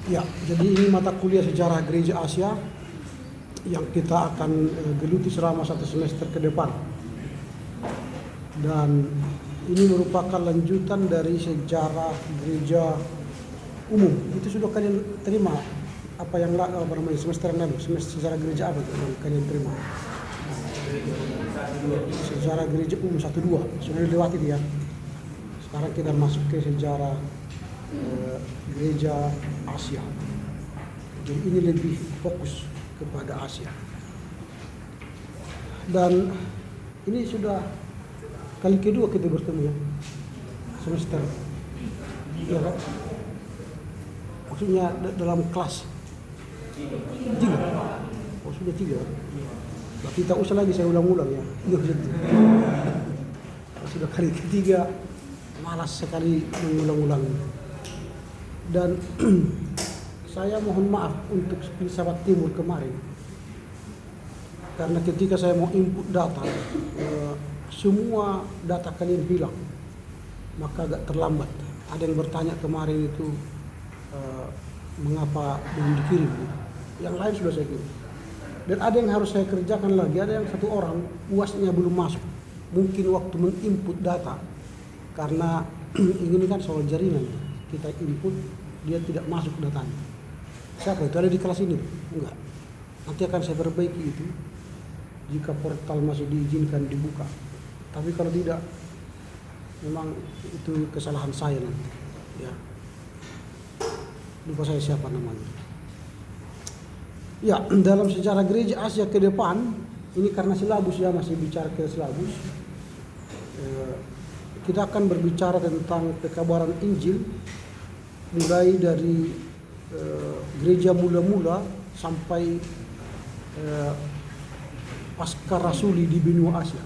Ya, jadi ini mata kuliah sejarah gereja Asia yang kita akan geluti selama 1 semester ke depan. Dan ini merupakan lanjutan dari sejarah gereja umum. Itu sudah kalian terima apa yang semester yang lalu, semester sejarah gereja apa yang kalian terima? Sejarah gereja umum 1-2 sudah dilewati dia. Sekarang kita masuk ke sejarah gereja Asia. Jadi ini lebih fokus kepada Asia. Dan ini sudah kali kedua kita bertemu ya, semester. Ya kan? Maksudnya dalam kelas 3. Oh sudah 3. Berarti tak usah lagi saya ulang-ulang ya. Sudah kali ketiga, malas sekali mengulang-ulang. Dan saya mohon maaf untuk filsafat timur kemarin, karena ketika saya mau input data, semua data kalian hilang, maka agak terlambat. Ada yang bertanya kemarin itu mengapa belum dikirim. Yang lain sudah saya kirim. Dan ada yang harus saya kerjakan lagi, ada yang 1 orang UASnya belum masuk. Mungkin waktu menginput data, karena ini kan soal jaringan, kita input dia tidak masuk datanya. Siapa itu? Ada di kelas ini? Enggak. Nanti akan saya perbaiki itu jika portal masih diizinkan dibuka. Tapi kalau tidak, memang itu kesalahan saya nanti. Ya. Lupa saya siapa namanya. Ya, dalam sejarah gereja Asia ke depan, ini karena silabus ya, masih bicara ke silabus. Kita akan berbicara tentang pekabaran Injil mulai dari gereja mula-mula sampai pasca rasuli di benua Asia.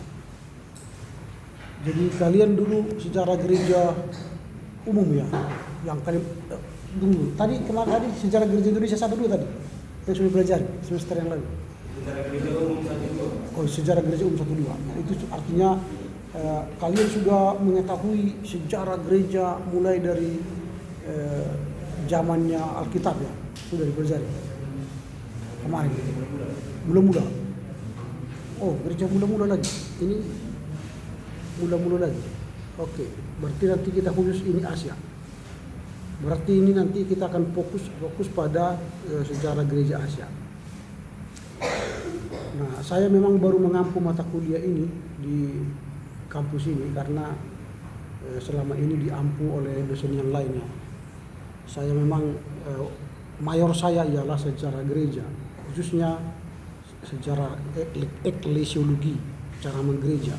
Jadi kalian dulu sejarah gereja umum ya, yang kalian dulu. Kemarin tadi sejarah gereja Indonesia 1-2 tadi. Yang sudah belajar semester yang lalu. Sejarah gereja umum 1-2. Oh, sejarah gereja umum 1-2. Itu artinya kalian sudah mengetahui sejarah gereja mulai dari zamannya Alkitab ya, sudah dipelajari kemarin. Mula-mula. Oh, gereja mula-mula lagi. Ini mula-mula lagi. Oke, berarti nanti kita khusus ini Asia. Berarti ini nanti kita akan fokus pada sejarah gereja Asia. Nah, saya memang baru mengampu mata kuliah ini di kampus ini karena selama ini diampu oleh dosen yang lainnya. Saya memang mayor saya ialah sejarah gereja, khususnya sejarah eklesiologi, cara menggereja.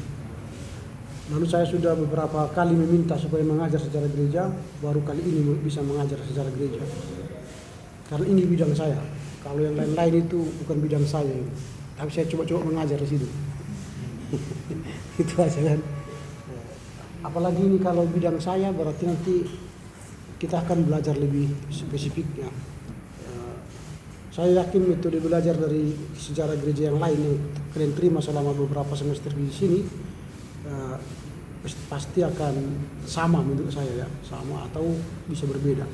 Lalu saya sudah beberapa kali meminta supaya mengajar sejarah gereja, baru kali ini bisa mengajar sejarah gereja. Karena ini bidang saya. Kalau yang lain-lain itu bukan bidang saya, tapi saya coba-coba mengajar di situ. Itu aja kan. Apalagi ini kalau bidang saya, berarti nanti kita akan belajar lebih spesifiknya. Saya yakin metode belajar dari sejarah gereja yang lain yang kalian terima selama beberapa semester di sini pasti akan sama menurut saya ya, sama atau bisa berbeda.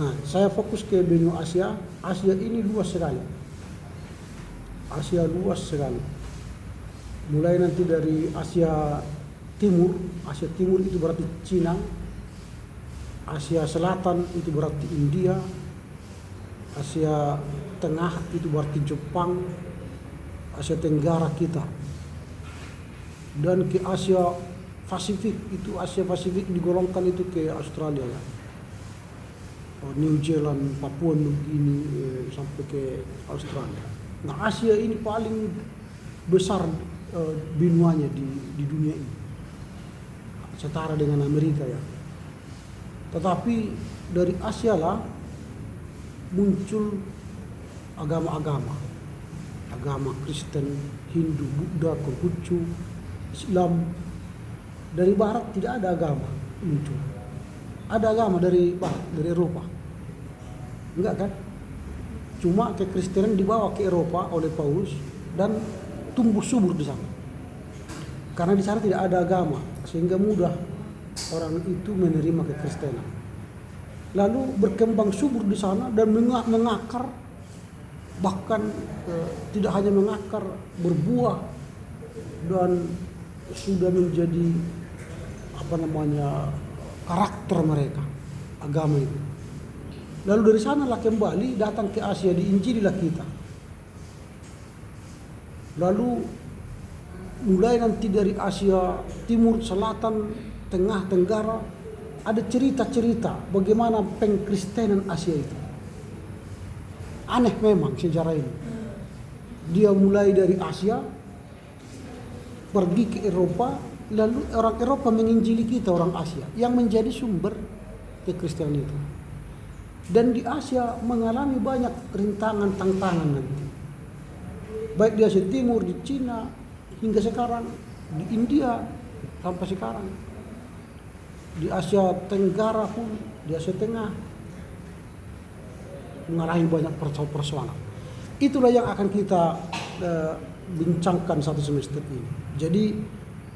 Nah, saya fokus ke benua Asia. Asia ini luas sekali. Asia luas sekali. Mulai nanti dari Asia Timur. Asia Timur itu berarti Cina. Asia Selatan itu berarti India. Asia Tengah itu berarti Jepang. Asia Tenggara kita. Dan ke Asia Pasifik, itu Asia Pasifik digolongkan itu ke Australia ya. New Zealand, Papua Nugini sampai ke Australia. Nah, Asia ini paling besar benuanya di dunia ini. Setara dengan Amerika ya. Tetapi dari Asia lah muncul agama-agama. Agama Kristen, Hindu, Buddha, Konghucu, Islam. Dari barat tidak ada agama muncul. Ada agama dari barat, dari Eropa. Enggak kan? Cuma kekristenan dibawa ke Eropa oleh Paulus dan tumbuh subur di sana. Karena di sana tidak ada agama, sehingga mudah orang itu menerima kekristenan. lalu berkembang subur di sana dan mengakar, bahkan tidak hanya mengakar, berbuah dan sudah menjadi karakter mereka, agama itu. Lalu dari sanalah kembali datang ke Asia, diinjililah kita. Lalu mulai nanti dari Asia Timur, Selatan, Tengah, Tenggara, ada cerita-cerita bagaimana pengkristenan Asia itu. Aneh memang sejarah ini. Dia mulai dari Asia, pergi ke Eropa, lalu orang Eropa menginjili kita, orang Asia, yang menjadi sumber kekristenan itu. Dan di Asia mengalami banyak rintangan, tantangan nanti. Baik di Asia Timur, di Cina, hingga sekarang, di India, sampai sekarang. Di Asia Tenggara pun, di Asia Tengah, mengalami banyak persoalan. Itulah yang akan kita bincangkan satu semester ini. Jadi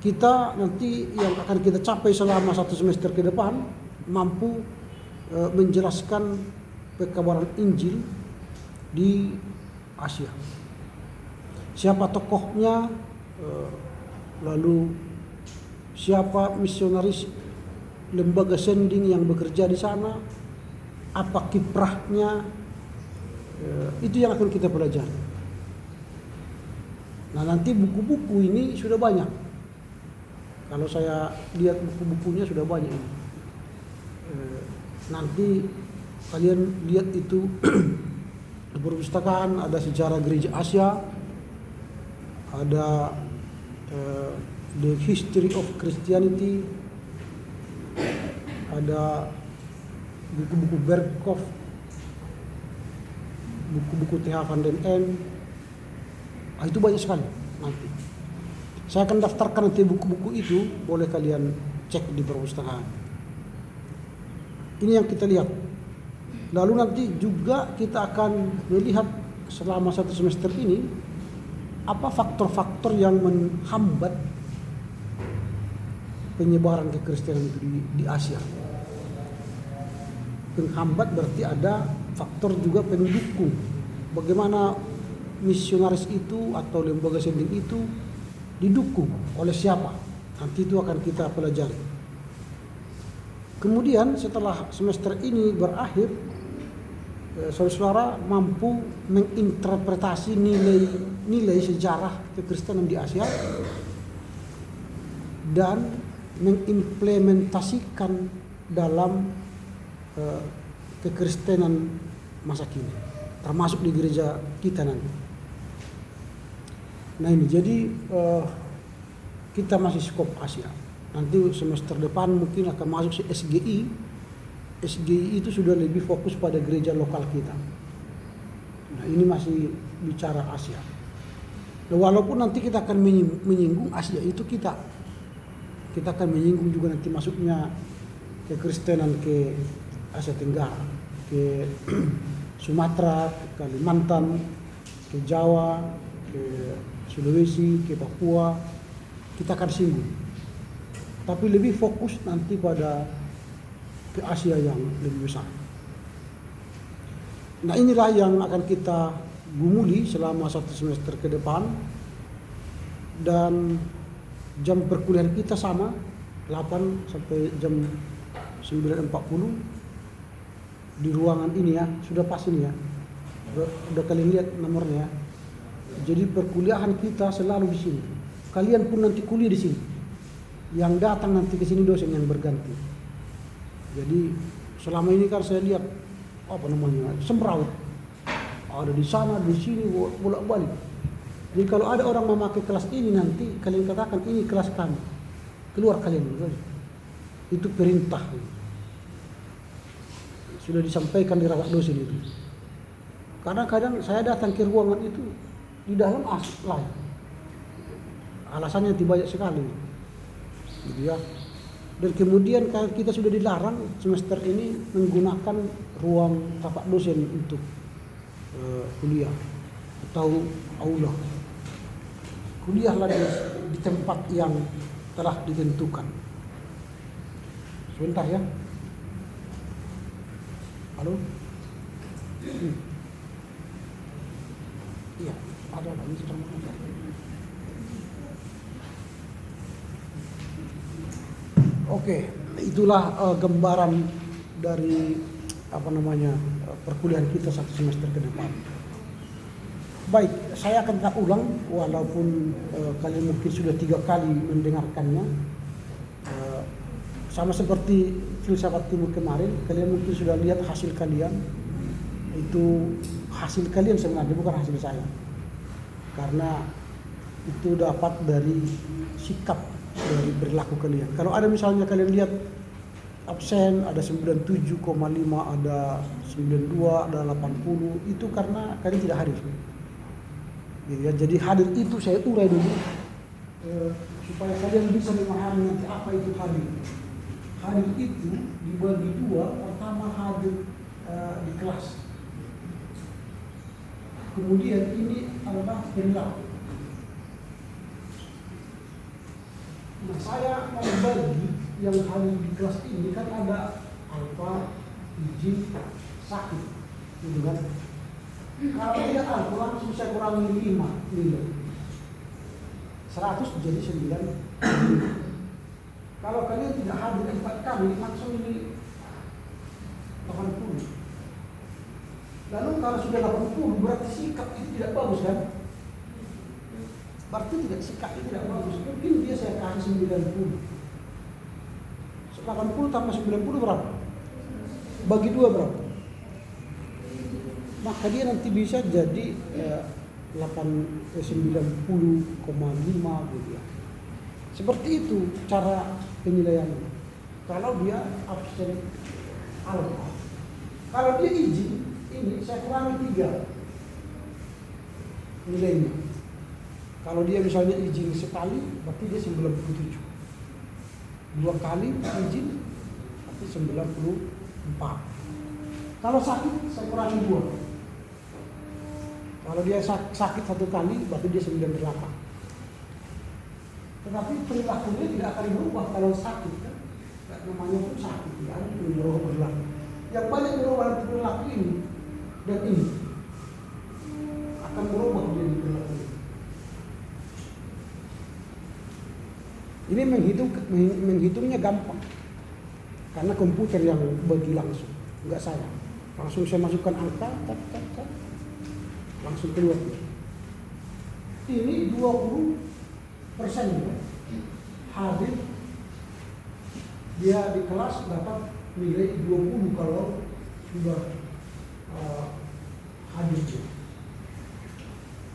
kita nanti yang akan kita capai selama satu semester ke depan, mampu menjelaskan pekabaran Injil di Asia. Siapa tokohnya, lalu siapa misionaris lembaga sending yang bekerja di sana, apa kiprahnya, itu yang akan kita pelajari. Nah, nanti buku-buku ini sudah banyak. Kalau saya lihat buku-bukunya sudah banyak ini. Nanti kalian lihat itu di perpustakaan ada sejarah gereja Asia, ada the history of Christianity, ada buku-buku Berkhof, buku-buku T.H. van den End. Itu banyak sekali nanti. Saya akan daftarkan nanti buku-buku itu, boleh kalian cek di perpustakaan. Ini yang kita lihat. Lalu nanti juga kita akan melihat selama satu semester ini apa faktor-faktor yang menghambat penyebaran kekristenan itu di Asia. Penghambat berarti ada faktor juga pendukung. Bagaimana misionaris itu atau lembaga sending itu didukung oleh siapa? Nanti itu akan kita pelajari. Kemudian setelah semester ini berakhir, saudara-saudara mampu menginterpretasi nilai sejarah kekristenan di Asia dan mengimplementasikan dalam kekristenan masa kini, termasuk di gereja kita nanti. Nah ini jadi kita masih skop Asia. Nanti semester depan mungkin akan masuk si SGI. SGI itu sudah lebih fokus pada gereja lokal kita. Nah ini masih bicara Asia. Nah, walaupun nanti kita akan menyinggung Asia itu kita akan menyinggung juga nanti masuknya kekristenan ke Asia Tenggara, ke Sumatera, ke Kalimantan, ke Jawa, ke Sulawesi, ke Papua, kita akan singgung. Tapi lebih fokus nanti pada ke Asia yang lebih besar. Nah inilah yang akan kita gumuli selama satu semester ke depan. Dan jam perkuliahan kita sama, 8 sampai jam 9.40 di ruangan ini ya, sudah pas ini ya. Udah kalian lihat nomornya ya. Jadi perkuliahan kita selalu di sini. Kalian pun nanti kuliah di sini. Yang datang nanti ke sini dosen yang berganti. Jadi selama ini kan saya lihat semrawut. Ada di sana, di sini, bolak-balik. Jadi kalau ada orang memakai kelas ini nanti kalian katakan ini kelas kami. Keluar kalian dulu. Itu perintah. Sudah disampaikan di rapat dosen itu. Kadang-kadang saya datang ke ruangan itu di dalam lain. Alasannya banyak sekali. Gitu ya. Dan kemudian kalau kita sudah dilarang semester ini menggunakan ruang rapat dosen untuk kuliah atau aula. Kuliahlah di tempat yang telah ditentukan. Sebentar ya. Halo? Iya, ada ini sedang mendengar. Oke, itulah gambaran dari perkuliahan kita satu semester ke depan. Baik, saya akan tak ulang walaupun kalian mungkin sudah 3 kali mendengarkannya. Sama seperti filsafat timur kemarin, kalian mungkin sudah lihat hasil kalian. Itu hasil kalian sebenarnya, bukan hasil saya. Karena itu dapat dari sikap, dari perilaku kalian. Kalau ada misalnya kalian lihat absen ada 97,5, ada 92, ada 80, itu karena kalian tidak hadir. Gitu ya. Jadi hadir itu saya urai dulu supaya kalian bisa memahami nanti apa itu hadir. Hadir itu dibagi 2, pertama hadir di kelas. Kemudian ini adalah perilaku. Nah, saya mau bagi yang hadir di kelas ini kan ada alfa, izin, sakit, gitu kan? Kalau dia alfa langsung saya kurangi 5 nilai. 100 jadi 9. Kalau kalian tidak hadir 4 kali langsung ini 80. Lalu kalau sudah 80 berarti sikap itu tidak bagus kan? Berarti sikap itu tidak bagus. Mungkin dia saya kasih 90. 80 tambah 90 berapa? Bagi 2 berapa? Maka dia nanti bisa jadi 90,5 gitu ya. Seperti itu cara penilaiannya. Kalau dia absen alfa. Kalau dia izin, ini saya kurangi 3 nilainya. Kalau dia misalnya izin sekali, berarti dia 97. 2 kali izin, berarti 94. Kalau sakit, saya kurangi 2. Kalau dia sakit 1 kali, berarti dia 98. Tetapi perilakunya tidak akan berubah kalau sakit kan? Namanya pun sakit, tidak ada berubah perilaku. Yang banyak berubah perilaku ini dan ini akan berubah menjadi perilaku. Ini menghitungnya gampang karena komputer yang bagi langsung, enggak saya. Langsung saya masukkan angka, langsung keluar. Ini 20% ya. Hadir dia di kelas dapat nilai 20 kalau sudah hadir.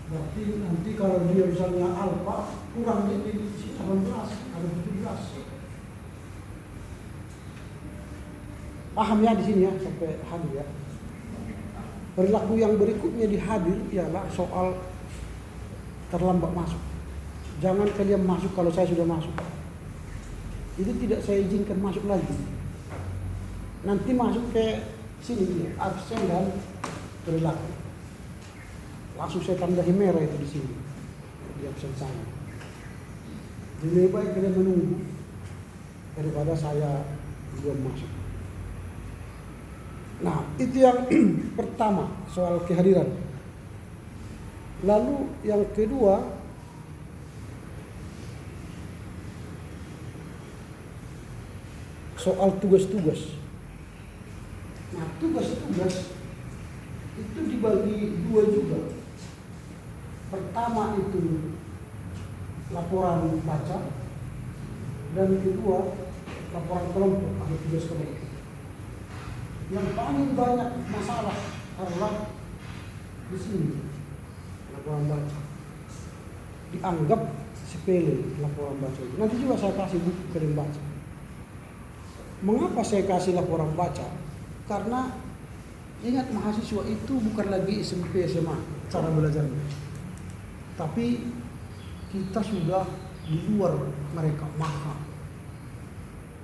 Berarti nanti kalau dia misalnya alfa kurang di 18 atau 17. Paham ya di sini ya sampai hadir ya. Perilaku yang berikutnya di hadir ialah soal terlambat masuk. Jangan kalian masuk kalau saya sudah masuk. Itu tidak saya izinkan masuk lagi. Nanti masuk ke sini ya, absen dan perilaku. Langsung saya tambahi merah itu di sini. Di absen saya. Jadi lebih baik kalian menunggu daripada saya belum masuk. Nah, itu yang pertama soal kehadiran. Lalu yang kedua soal tugas-tugas. Nah, tugas-tugas itu dibagi 2 juga. Pertama itu laporan baca dan kedua laporan kelompok atau tugas kelompok. Yang paling banyak masalah adalah di sini laporan baca. Dianggap sepele laporan baca itu. Nanti juga saya kasih buku kalian baca. Mengapa saya kasih laporan baca? Karena ingat mahasiswa itu bukan lagi SMP SMA cara belajarnya. Tapi kita sudah di luar mereka maka.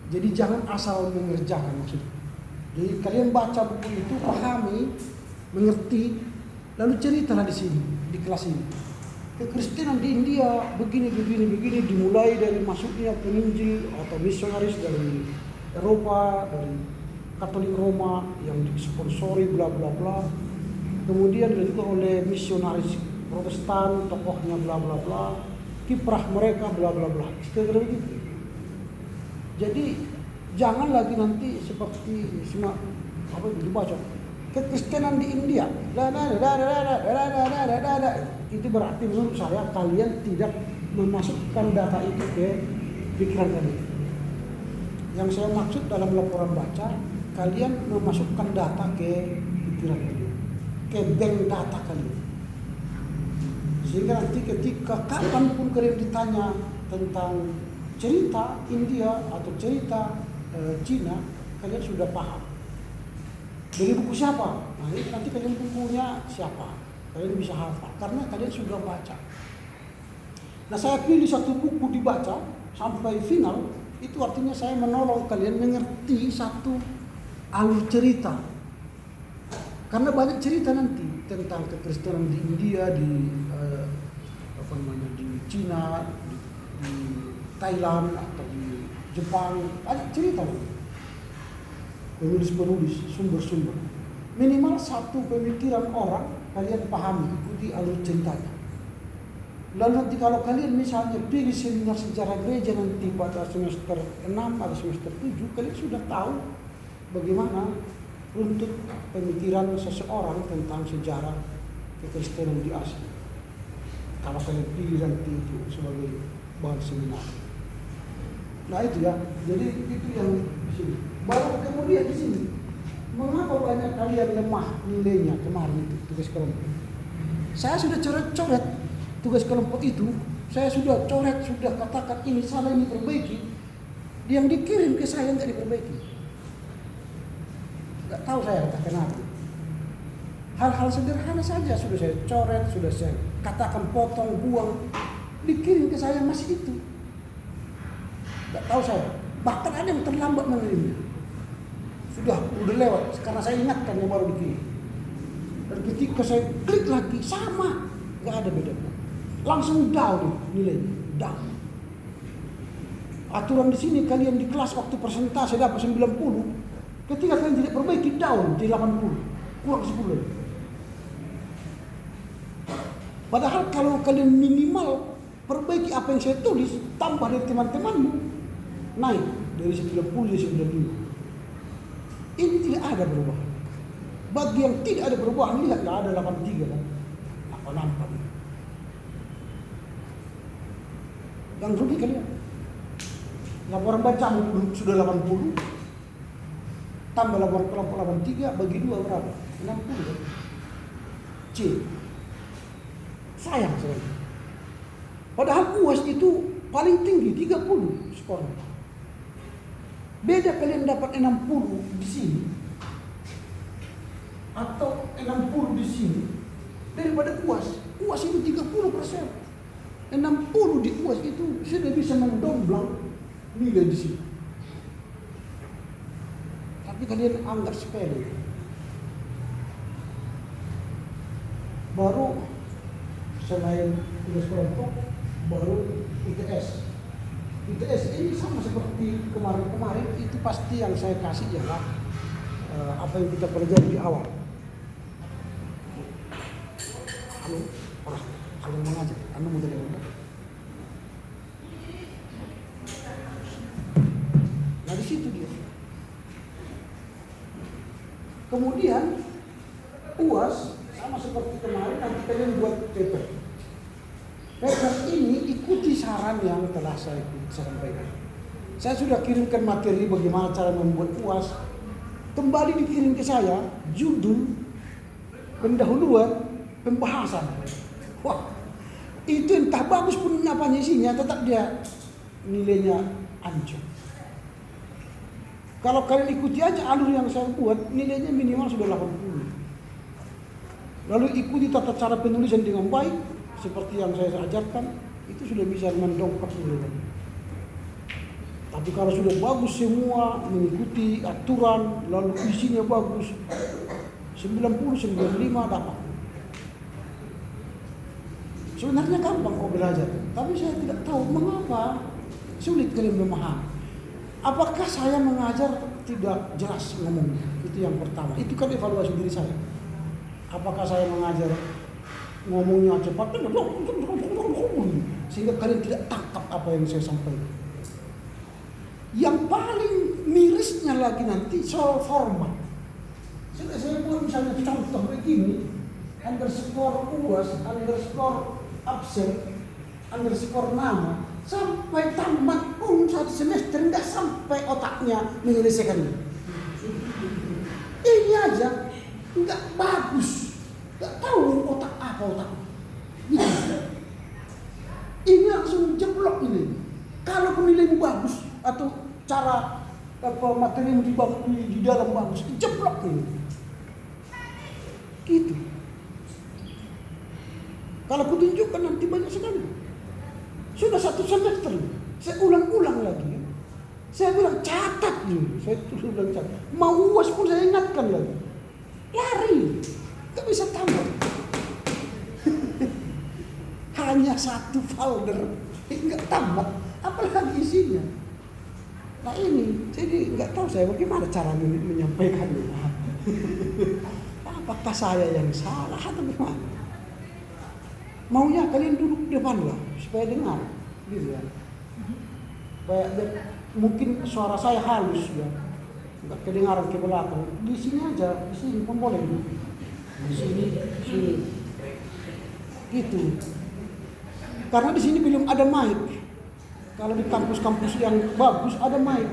Jadi jangan asal mengerjakan maksudnya. Jadi kalian baca buku itu, pahami, mengerti, lalu ceritalah di sini, di kelas ini. Kekristenan di India begini dimulai dari masuknya penginjil atau misionaris dari Eropa, dari Katolik Roma yang disponsori bla bla bla. Kemudian juga oleh misionaris Protestan, tokohnya bla bla bla. Kiprah mereka bla bla bla. Kira-kira begitu. Jadi jangan lagi nanti seperti semua apa itu dibaca kekristenan di India. Itu berarti menurut saya kalian tidak memasukkan data itu ke pikiran kalian. Yang saya maksud dalam laporan baca, kalian memasukkan data ke pikiran kalian, ke bank data kalian. Sehingga nanti ketika kapanpun kalian ditanya tentang cerita India atau cerita Cina, kalian sudah paham. Dari buku siapa? Nah, ini nanti kalian bukunya siapa? Kalian bisa hafal karena kalian sudah baca. Nah, saya pilih satu buku dibaca sampai final, itu artinya saya menolong kalian mengerti satu alur cerita. Karena banyak cerita nanti tentang kekristenan di India, di di Cina, di Thailand atau di Jepang, banyak cerita nanti. Penulis-penulis, sumber-sumber. Minimal satu pemikiran orang kalian pahami, ikuti alur ceritanya. Lalu nanti kalau kalian misalnya pilih seminar sejarah gereja nanti pada semester 6 atau semester 7, kalian sudah tahu bagaimana runtut pemikiran seseorang tentang sejarah kekristenan di Asia. Kalau kalian pilih nanti itu sebagai bahan seminar. Nah itu ya, jadi itu yang di sini. Baru kemudian di sini, mengapa banyak kalian lemah nilainya kemarin itu tugas kelompok? Saya sudah coret-coret tugas kelompok itu, saya sudah coret, sudah katakan ini salah, ini perbaiki. Yang dikirim ke saya nggak diperbaiki. Nggak tahu saya entah kenapa. Hal-hal sederhana saja sudah saya coret, sudah saya katakan potong, buang, dikirim ke saya masih itu. Nggak tahu saya. Bahkan ada yang terlambat mengirimnya. Sudah lewat, karena saya ingatkan yang baru dikirim. Dan ketika saya klik lagi, sama, nggak ada bedanya. Langsung down nilainya, down. Aturan di sini kalian di kelas waktu persentase dapat 90, ketika kalian tidak perbaiki down di 80, kurang 10. Padahal kalau kalian minimal perbaiki apa yang saya tulis, tambah dari teman-temanmu, naik dari 90 jadi 95. Ini tidak ada perubahan. Bagi yang tidak ada perubahan, lihatlah ada 83 kan. Apa nampak ini? Yang rugi kalian. Laporan bacamu sudah 80, tambah laporan kelompok 83, bagi 2 berapa? 60 kan? C. Sayang sekali. Padahal UAS itu paling tinggi 30 skornya. Beda kalian dapat 60 di sini atau 60 di sini daripada UAS. UAS itu 30%. 60 di UAS itu sudah bisa mendomblang nilai di sini. Tapi kalian anggap sepele. Baru selain tugas kelompok, baru ITS. ITS ini sama seperti kemarin-kemarin, itu pasti yang saya kasih ialah apa yang kita pelajari di awal. Saya mengajar, mau jadi apa? Nah di situ dia. Kemudian UAS sama seperti kemarin, nanti kalian buat paper. Paper ini ikuti saran yang telah saya sampaikan. Saya sudah kirimkan materi bagaimana cara membuat UAS. Kembali dikirim ke saya judul, pendahuluan, pembahasan. Wah, itu entah bagus pun apanya isinya, tetap dia nilainya hancur. Kalau kalian ikuti aja alur yang saya buat, nilainya minimal sudah 80. Lalu ikuti tata cara penulisan dengan baik, seperti yang saya ajarkan, itu sudah bisa mendongkrak nilainya. Tapi kalau sudah bagus semua, mengikuti aturan, lalu isinya bagus, 90, 95 dapat. Sebenarnya gampang kau belajar, tapi saya tidak tahu mengapa sulit kalian memahami. Apakah saya mengajar tidak jelas ngomongnya. Itu yang pertama. Itu kan evaluasi diri saya. Apakah saya mengajar ngomongnya cepat sehingga kalian tidak tangkap apa yang saya sampaikan. Yang paling mirisnya lagi nanti soal format. Sudah saya buat misalnya contoh begini, underscore UAS, underscore absen, underscore nama, sampai tamat pun satu semester nggak sampai otaknya menyelesaikannya. Ini aja nggak bagus, nggak tahu otak apa otaknya. Gitu. Ini langsung jeblok ini. Kalau penilaianmu bagus atau cara materimu di dalam bagus, jeblok ini. Gitu. Kalau kutunjukkan nanti banyak sekali. Sudah satu semester, saya ulang-ulang lagi. Saya bilang catat dulu, saya bilang catat. Mau UAS pun saya ingatkan lagi. Lari, gak bisa tambah. Hanya satu folder, nggak tambah, apalagi isinya. Nah ini, jadi nggak tahu saya bagaimana cara menyampaikannya. Apakah saya yang salah atau bagaimana? Maunya kalian duduk depan lah, supaya dengar, gitu ya. Supaya mungkin suara saya halus ya, nggak kedengaran ke belakang. Di sini aja, di sini pun boleh. Di sini, gitu. Karena di sini belum ada mic. Kalau di kampus-kampus yang bagus ada mic.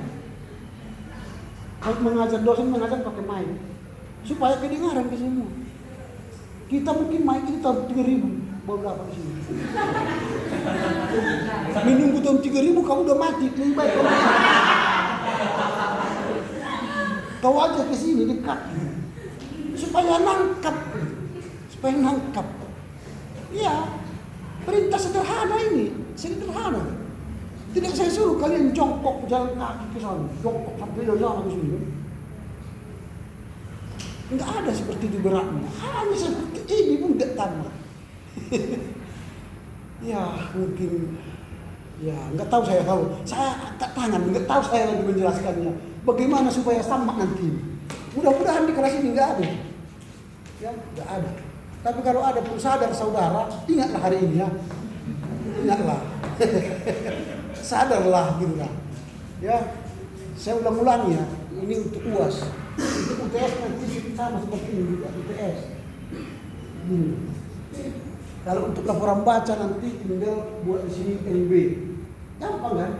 Mengajar dosen mengajar pakai mic supaya kedengaran ke semua. Kita mungkin mic itu tahun 3000 baru dapat di sini. Menunggu tahun 3000 kamu udah mati, lebih baik kamu. Kau aja ke sini dekat supaya nangkap. Iya. Perintah sederhana ini, sederhana. Tidak saya suruh kalian jongkok jalan kaki ke sana, jongkok sampai dari sana ke sini. Enggak ada seperti itu beratnya. Hanya seperti ini pun tidak tamat. Ya mungkin, ya nggak tahu saya tahu. Saya angkat tangan, nggak tahu saya lagi menjelaskannya. Bagaimana supaya tamat nanti? Mudah-mudahan di kelas ini nggak ada. Ya nggak ada. Tapi kalau ada pun sadar saudara, ingatlah hari ini ya. Ingatlah. Sadarlah gitu lah. Ya, saya ulang-ulangi ya. Ini untuk UAS. Untuk UTS nanti sama seperti ini juga UTS. Kalau untuk laporan baca nanti tinggal buat di sini NB. Gampang kan?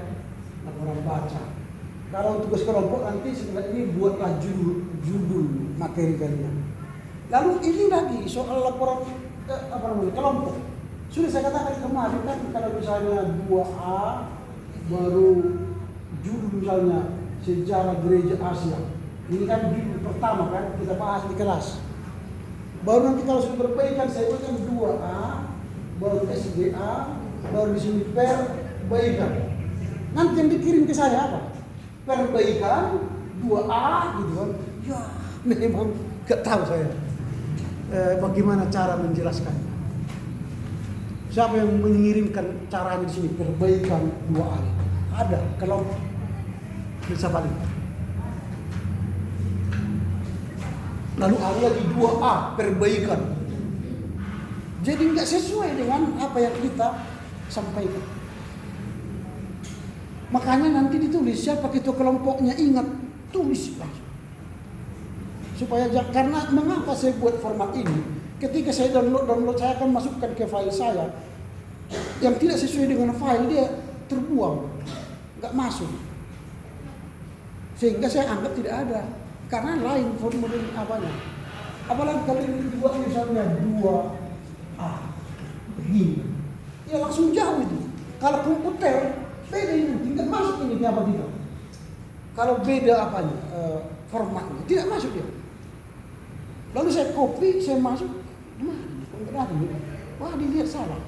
Laporan baca. Kalau tugas kelompok nanti sebenarnya ini buatlah judul materi kalian. Lalu ini lagi soal laporan kelompok. Sudah saya katakan kemarin kan kalau misalnya 2A baru judul misalnya sejarah gereja Asia. Ini kan judul pertama kan kita bahas di kelas. Baru nanti kalau sudah perbaikan saya buatkan 2A, baru SGA, baru di sini perbaikan. Nanti yang dikirim ke saya apa? Perbaikan 2A gitu kan. Ya memang gak tahu saya. Bagaimana cara menjelaskannya? Siapa yang mengirimkan caranya di sini? Perbaikan 2A. Ada kalau bisa balik. Lalu ada lagi 2A perbaikan. Jadi nggak sesuai dengan apa yang kita sampaikan. Makanya nanti ditulis siapa ketua kelompoknya, ingat tulis langsung. Supaya karena mengapa saya buat format ini? Ketika saya download saya akan masukkan ke file saya yang tidak sesuai dengan file, dia terbuang, nggak masuk. Sehingga saya anggap tidak ada, karena lain formulir apanya. Apalagi kalau ini dibuat misalnya 2A begini, ya langsung jauh itu. Kalau komputer beda ini, tidak masuk ini apa tidak. Kalau beda apanya formatnya, tidak masuk dia. Lalu saya copy, saya masuk, wah dilihat salah.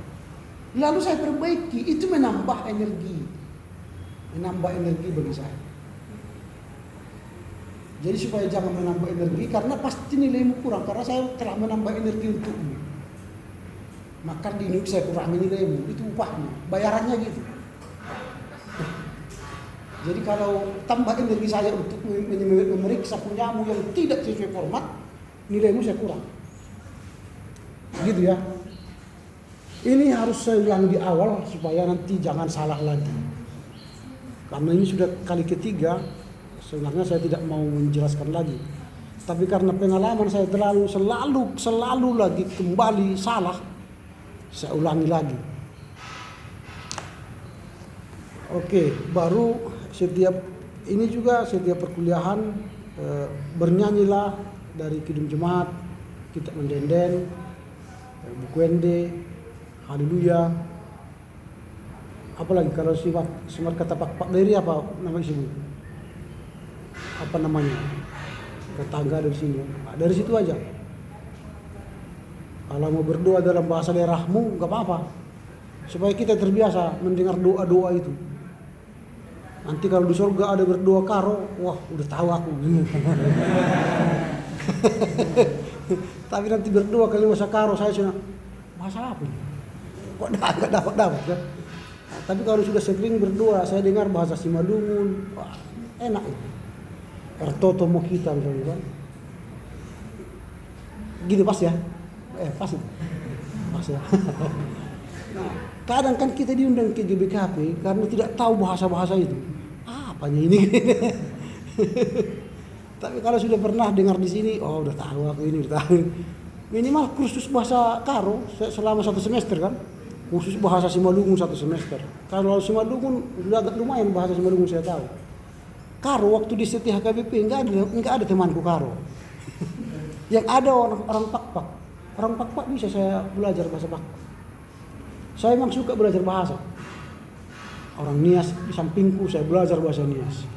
Lalu saya perbaiki, itu menambah energi bagi saya. Jadi supaya jangan menambah energi, karena pasti nilaimu kurang, karena saya telah menambah energi untukmu. Maka di ini saya kurangi nilaimu, itu upahnya, bayarannya gitu. Jadi kalau tambah energi saya untuk memeriksa punyamu yang tidak sesuai format, nilaimu saya kurang. Gitu ya. Ini harus saya ulang di awal supaya nanti jangan salah lagi. Karena ini sudah kali ketiga, sebenarnya saya tidak mau menjelaskan lagi. Tapi karena pengalaman saya selalu lagi kembali salah, saya ulangi lagi. Oke, baru setiap perkuliahan bernyanyilah dari Kidung Jemaat, Kitab Mendenden, Buku Ende, Haleluya. Apalagi kalau simak kata Pak Dery apa namanya sih? Apa namanya? Tetangga dari sini. Nah, dari situ aja. Kalau mau berdoa dalam bahasa daerahmu nggak apa-apa. Supaya kita terbiasa mendengar doa-doa itu. Nanti kalau di surga ada berdoa karo, wah udah tahu aku. Tapi nanti berdoa kali bahasa karo saya sudah bahasa apa? Kok nggak dapat kan? Nah, tapi kalau sudah sering berdoa, saya dengar bahasa Simalungun, wah enak itu. Ertoto mau kita misalnya kan? Gitu pas ya? Pas itu. Pas ya. Nah, kadang kan kita diundang ke GBKP karena tidak tahu bahasa-bahasa itu. Apanya ini? Tapi kalau sudah pernah dengar di sini, oh udah tahu aku ini, udah tahu. Minimal kursus bahasa Karo selama 1 semester kan. Kursus bahasa Simalungun 1 semester. Kalau Simalungun udah agak lumayan bahasa Simalungun saya tahu. Karo waktu di STHKBP enggak ada temanku Karo. Yang ada orang Pakpak. Orang Pakpak bisa saya belajar bahasa Pakpak. Saya memang suka belajar bahasa. Orang Nias di sampingku saya belajar bahasa Nias.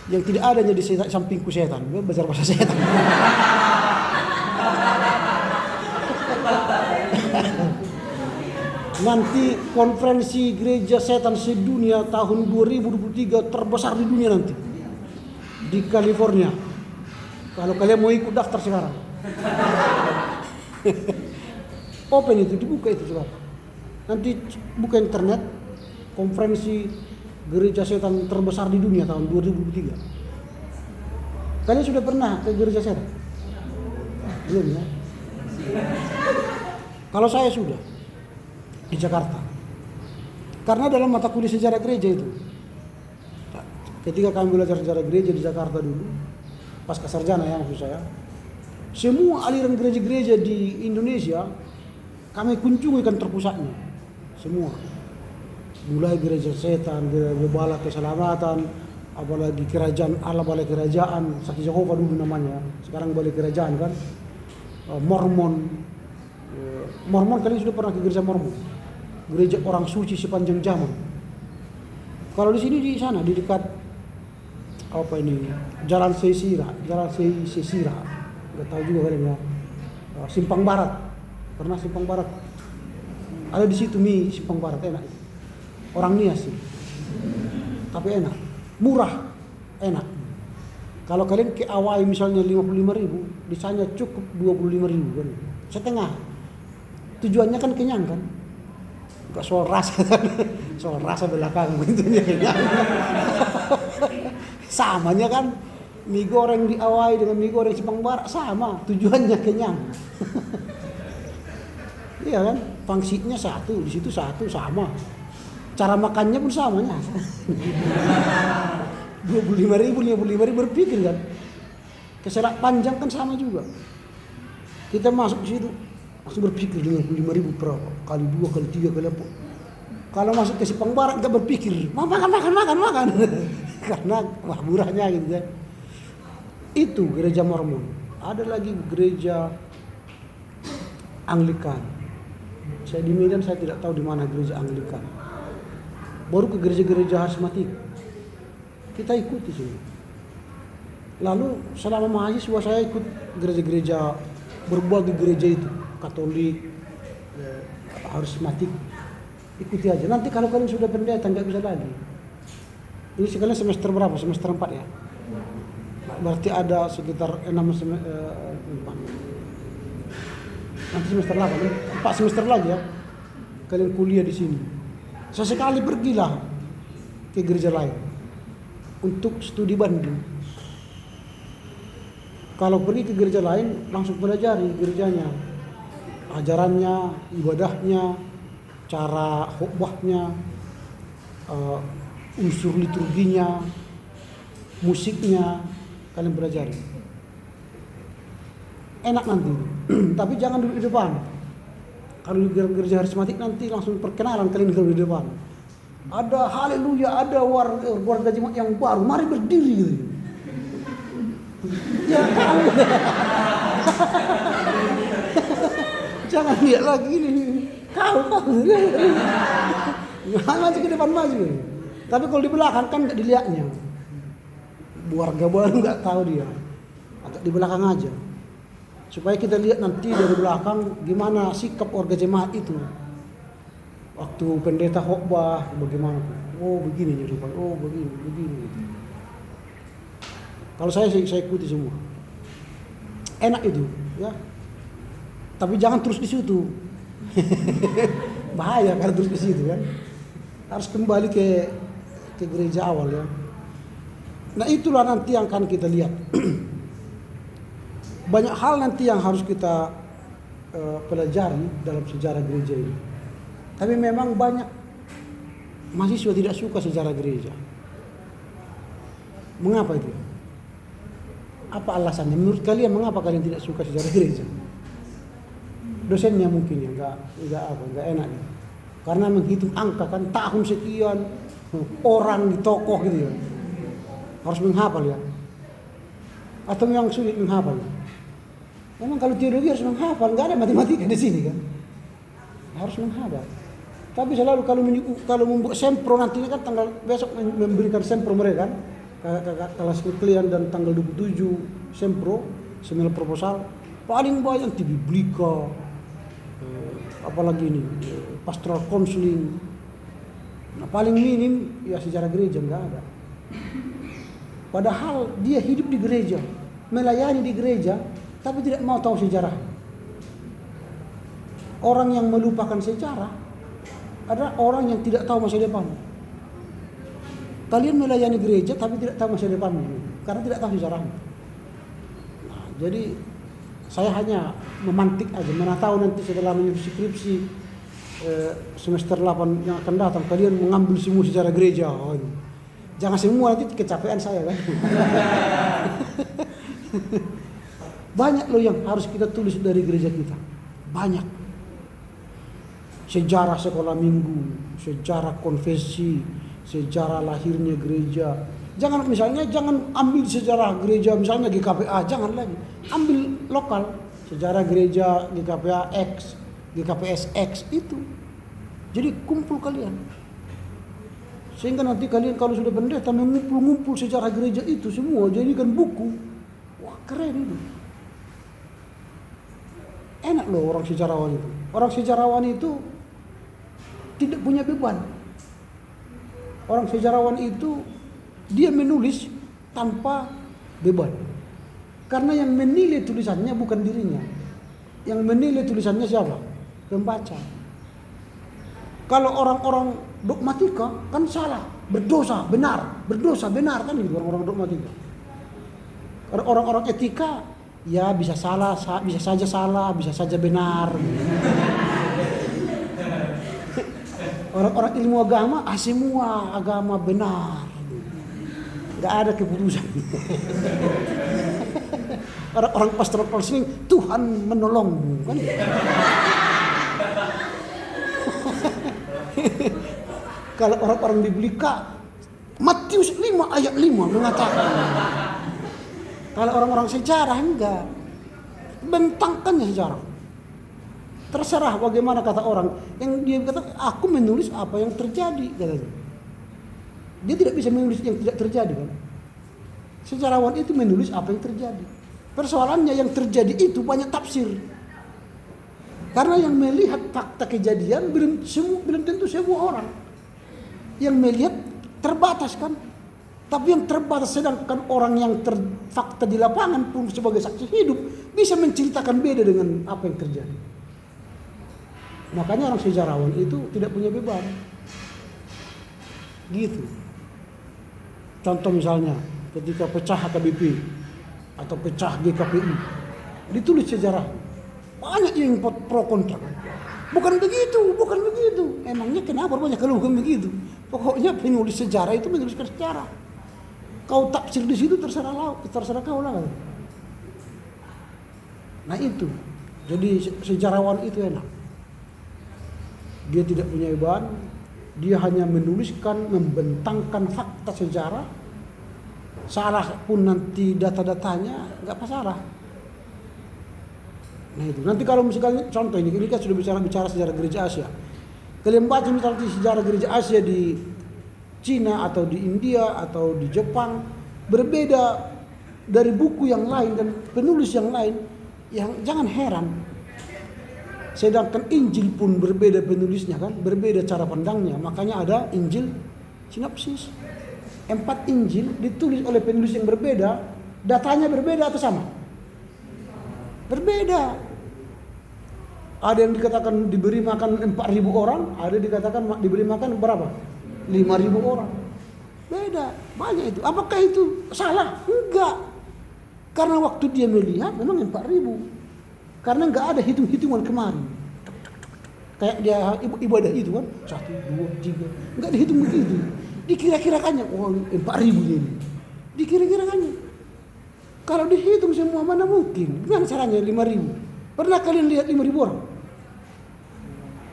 Yang tidak adanya di sampingku setan, belajar bahasa setan. Nanti konferensi gereja setan sedunia tahun 2023 terbesar di dunia nanti. Di California. Kalau kalian mau ikut daftar sekarang. Open itu, dibuka itu sekarang. Nanti buka internet, konferensi gereja setan terbesar di dunia tahun 2023. Kalian sudah pernah ke gereja setan? Belum ya? Kalau saya sudah di Jakarta. Karena dalam mata kuliah sejarah gereja itu, ketika kami belajar sejarah gereja di Jakarta dulu, pasca sarjana ya maksud saya, semua aliran gereja-gereja di Indonesia kami kunjungi kan terpusatnya, semua. Mulai gereja setan, gereja bala keselamatan, apalagi kerajaan Allah, balai kerajaan, Saksi Jehovah dulu namanya, sekarang balai kerajaan kan, Mormon kalian sudah pernah ke gereja Mormon? Gereja orang suci sepanjang zaman. Kalau di sini di sana di dekat apa ini? Jalan Sesira, nggak tahu juga kalian ya. Simpang Barat, pernah Simpang Barat? Ada di situ mie Simpang Barat enak. Orang Nias sih, tapi enak, murah, enak. Kalau kalian ke Awai misalnya 55.000, di sana cukup 25.000 kan, setengah. Tujuannya kan kenyang kan, nggak soal rasa kan, soal rasa belakang bentuknya kenyang. Samanya kan, mie goreng di Awai dengan mie goreng Simpang Barat sama, tujuannya kenyang. Iya kan, fungsinya satu, di situ satu sama. Cara makannya pun samanya. 25.000 berpikir kan. Keselak panjang kan sama juga. Kita masuk ke situ langsung berpikir dengan 25.000 berapa? Kali 2, kali 3, kali apa? Kalau masuk ke Simpang Barat enggak berpikir, makan. Karena wah murahnya gitu ya. Itu gereja Mormon. Ada lagi gereja Anglikan. Saya di Medan saya tidak tahu di mana gereja Anglikan. Baru ke gereja-gereja harismatik. Kita ikuti sini. Lalu selama mahasiswa saya ikut gereja-gereja, berbagai gereja itu, Katolik, harismatik. Ikuti aja. Nanti kalau kalian sudah pendeta nggak bisa lagi. Ini sekalian semester berapa? Semester 4 ya. Berarti ada sekitar 4. Nanti semester 8, 4 semester lagi ya. Kalian kuliah di sini. Sesekali pergilah ke gereja lain. untuk studi banding. Kalau pergi ke gereja lain langsung pelajari gerejanya, ajarannya, ibadahnya, cara khotbahnya, unsur liturginya, musiknya, kalian pelajari. Enak nanti. Tapi jangan duduk di depan. Kalau di gereja karismatik nanti langsung perkenalan kalian kalau di depan. Ada haleluya, ada warga jemaat yang baru, mari berdiri gitu. Jangan lihat lagi ini. Kau. Maju ke depan maju. Tapi kalau di belakang kan nggak dilihatnya. Warga baru nggak tahu dia. Agak di belakang aja. Supaya kita lihat nanti dari belakang gimana sikap warga jemaat itu. Waktu pendeta khotbah bagaimana? Oh begini jadi rupanya. Oh begini. Kalau saya ikuti semua. Enak itu, ya. Tapi jangan terus di situ. Bahaya kalau terus di situ kan. Harus kembali ke gereja awal ya. Nah itulah nanti yang akan kita lihat. Banyak hal nanti yang harus kita pelajari dalam sejarah gereja ini. Tapi memang banyak mahasiswa tidak suka sejarah gereja. Mengapa itu? Apa alasannya? Menurut kalian mengapa kalian tidak suka sejarah gereja? Dosennya mungkin ya nggak enak ya. Karena menghitung angka kan tahun sekian, orang di tokoh gitu ya. Harus menghafal ya. Atau yang sulit menghafal. Memang kalau teologi harus menghafal, nggak ada matematika di sini kan. Harus menghafal. Tapi selalu kalau membuat sempro nantinya kan tanggal besok memberikan sempro mereka kan. Kelas kekalian dan tanggal 27 sempro seminar proposal paling banyak di biblika, apalagi ini pastoral counseling. Nah paling minim ya sejarah gereja nggak ada. Padahal dia hidup di gereja, melayani di gereja, tapi tidak mau tahu sejarah. Orang yang melupakan sejarah adalah orang yang tidak tahu masa depan. Kalian melayani gereja tapi tidak tahu masa depan karena tidak tahu sejarahnya. Nah, jadi saya hanya memantik aja, mana tahu nanti setelah menyusun skripsi semester 8 yang akan datang kalian mengambil semua sejarah gereja. Oh, jangan semua nanti kecapean saya kan. Banyak loh yang harus kita tulis dari gereja kita. Banyak. Sejarah sekolah minggu, sejarah konfesi, sejarah lahirnya gereja. Jangan ambil sejarah gereja misalnya GKPA, jangan lagi. Ambil lokal, sejarah gereja GKPA X, GKPS X itu. Jadi kumpul kalian. Sehingga nanti kalian kalau sudah pendeta mengumpul sejarah gereja itu semua jadikan buku. Wah, keren itu. Enak loh orang sejarawan itu. Orang sejarawan itu tidak punya beban. Orang sejarawan itu dia menulis tanpa beban. Karena yang menilai tulisannya bukan dirinya. Yang menilai tulisannya siapa? Pembaca. Kalau orang-orang dogmatika kan salah, berdosa, benar kan gitu orang-orang dogmatika. Kalau orang-orang etika ya bisa salah, bisa saja benar. Orang-orang ilmu agama, semua agama benar. Gak ada keputusan. Orang-orang pastoral counseling, Tuhan menolongmu kan? Kalau orang-orang biblika, Matius 5 ayat 5 mengatakan. Kalau orang-orang sejarah enggak, bentangkannya sejarah. Terserah bagaimana kata orang. Yang dia kata, aku menulis apa yang terjadi katanya. Dia tidak bisa menulis yang tidak terjadi kan. Sejarawan itu menulis apa yang terjadi. Persoalannya yang terjadi itu banyak tafsir. Karena yang melihat fakta kejadian belum tentu semua orang. Yang melihat terbatas kan. Tapi yang terbatas sedangkan orang yang fakta di lapangan pun sebagai saksi hidup bisa menceritakan beda dengan apa yang terjadi. Makanya orang sejarawan itu tidak punya beban. Gitu. Contoh misalnya ketika pecah HKBP atau pecah GKPI, ditulis sejarah. Banyak yang pro kontra. Bukan begitu, bukan begitu. Emangnya kenapa banyak kalau bukan begitu? Pokoknya penulis sejarah itu menuliskan sejarah. Kau tafsir di situ terserah kau lah. Nah itu. Jadi sejarawan itu enak. Dia tidak punya beban, dia hanya menuliskan, membentangkan fakta sejarah. Salah pun nanti data-datanya nggak masalah. Nah itu. Nanti kalau misalkan contoh ini kan sudah bicara sejarah gereja Asia. Kalian baca misalnya sejarah gereja Asia di Cina atau di India atau di Jepang, berbeda dari buku yang lain dan penulis yang lain, yang jangan heran. Sedangkan Injil pun berbeda penulisnya kan, berbeda cara pandangnya. Makanya ada Injil sinopsis. 4 Injil ditulis oleh penulis yang berbeda, datanya berbeda atau sama? Berbeda. Ada yang dikatakan diberi makan 4.000 orang, ada dikatakan diberi makan berapa? 5.000 orang. Beda, banyak itu. Apakah itu salah? Enggak. Karena waktu dia melihat memang 4.000. Karena enggak ada hitung-hitungan kemarin. Kayak dia ibadah itu kan, 1, 2, 3. Enggak dihitung begitu. Dikira-kirakannya, oh 4.000 ini. Dikira-kirakannya. Kalau dihitung semua mana mungkin? Gimana caranya 5.000? Pernah kalian lihat 5.000 orang?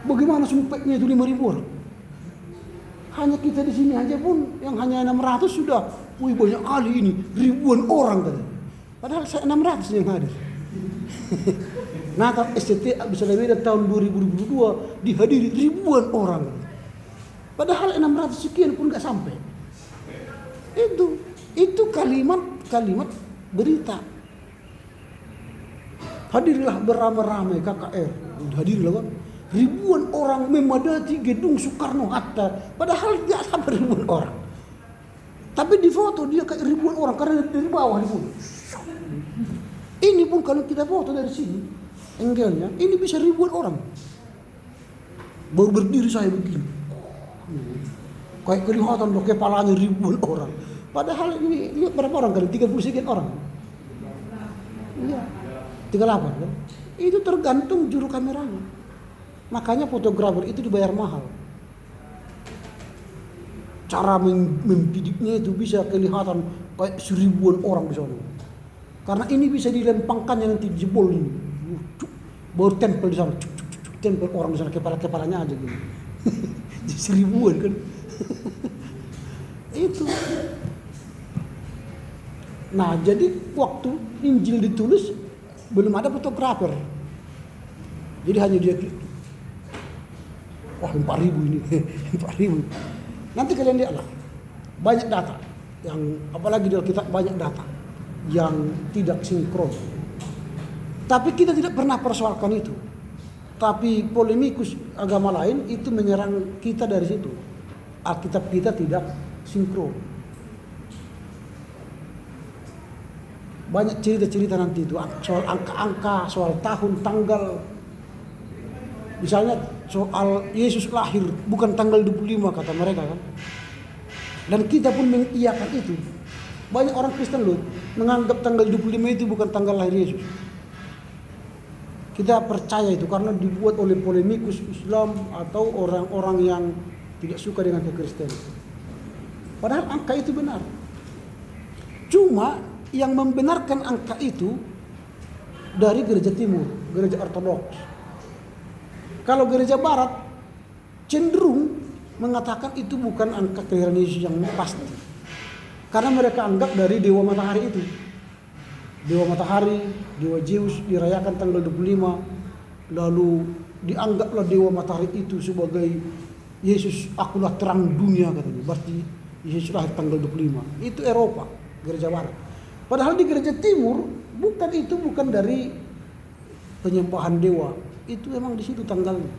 Bagaimana sumpeknya itu 5.000 orang? Hanya kita di sini aja pun yang hanya 600 sudah, wih banyak kali ini, ribuan orang katanya. Padahal saya 600 yang hadir. Nah, kalau SCT bisa beda tahun 2022 dihadiri ribuan orang. Padahal 600 sekian pun nggak sampai. Itu kalimat berita. Hadirlah beramai-ramai KKR. Hadirlah kan. Ribuan orang memadati gedung Soekarno-Hatta. Padahal tidak sampai ribuan orang. Tapi di foto dia kayak ribuan orang karena dari bawah dibunuh. Ini pun kalau kita foto dari sini, angle-nya, ini bisa ribuan orang. Baru berdiri saya begini. Kayak kelihatan loh kepalanya ribuan orang. Padahal ini lihat berapa orang kali? 30 sekian orang. Iya. 38 kan? Itu tergantung juru kameranya. Makanya fotografer itu dibayar mahal. Cara membidiknya itu bisa kelihatan kayak 1.000-an orang di sana. Karena ini bisa dilempangkannya nanti jebol ini. Baru tempel di sana. Tempel orang di sana kepala-kepalanya aja gitu. 1.000-an kan. Itu. Nah, jadi waktu Injil ditulis belum ada fotografer. Jadi hanya dia wah 4.000 ini. 4.000. Nanti kalian lihatlah. Banyak data yang apalagi di Alkitab banyak data yang tidak sinkron. Tapi kita tidak pernah persoalkan itu. Tapi polemikus agama lain itu menyerang kita dari situ. Alkitab kita tidak sinkron. Banyak cerita-cerita nanti itu soal angka-angka, soal tahun, tanggal. Misalnya soal Yesus lahir bukan tanggal 25 kata mereka kan. Dan kita pun mengiyakan itu. Banyak orang Kristen loh menganggap tanggal 25 itu bukan tanggal lahir Yesus. Kita percaya itu karena dibuat oleh polemikus Islam atau orang-orang yang tidak suka dengan kekristenan. Padahal angka itu benar. Cuma yang membenarkan angka itu dari gereja timur, gereja ortodoks. Kalau gereja barat cenderung mengatakan itu bukan angka kelahiran Yesus yang pasti. Karena mereka anggap dari dewa matahari itu. Dewa matahari, dewa Zeus dirayakan tanggal 25. Lalu dianggaplah dewa matahari itu sebagai Yesus, akulah terang dunia katanya. Berarti Yesus lahir tanggal 25. Itu Eropa, gereja barat. Padahal di gereja timur bukan dari penyembahan dewa. Itu memang di situ tanggalnya.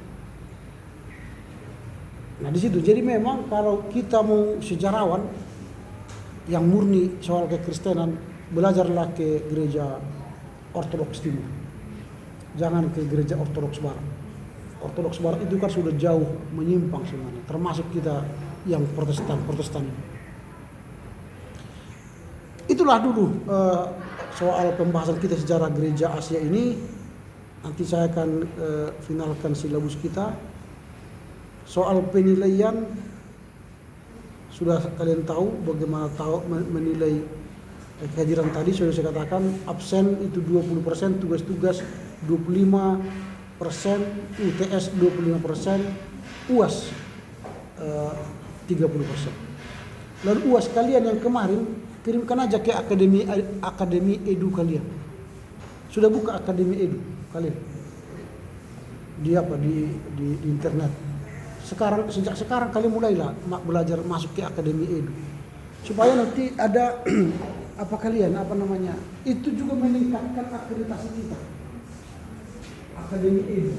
Nah di situ. Jadi memang kalau kita mau sejarawan yang murni soal kekristenan, belajarlah ke gereja ortodoks timur. Jangan ke gereja ortodoks barat. Ortodoks barat itu kan sudah jauh menyimpang sebenarnya. Termasuk kita yang protestan. itulah dulu soal pembahasan kita sejarah gereja Asia ini. Nanti saya akan finalkan silabus kita. Soal penilaian sudah kalian tahu bagaimana menilai kehadiran tadi. Sudah saya katakan absen itu 20%, tugas-tugas 25%, UTS 25%, UAS 30%. Lalu UAS kalian yang kemarin kirimkan aja ke akademi edu kalian. Sudah buka akademi edu kalian di internet. Sejak sekarang kalian mulailah belajar masuk ke akademi edu supaya nanti ada itu juga meningkatkan akreditasi kita. Akademi edu,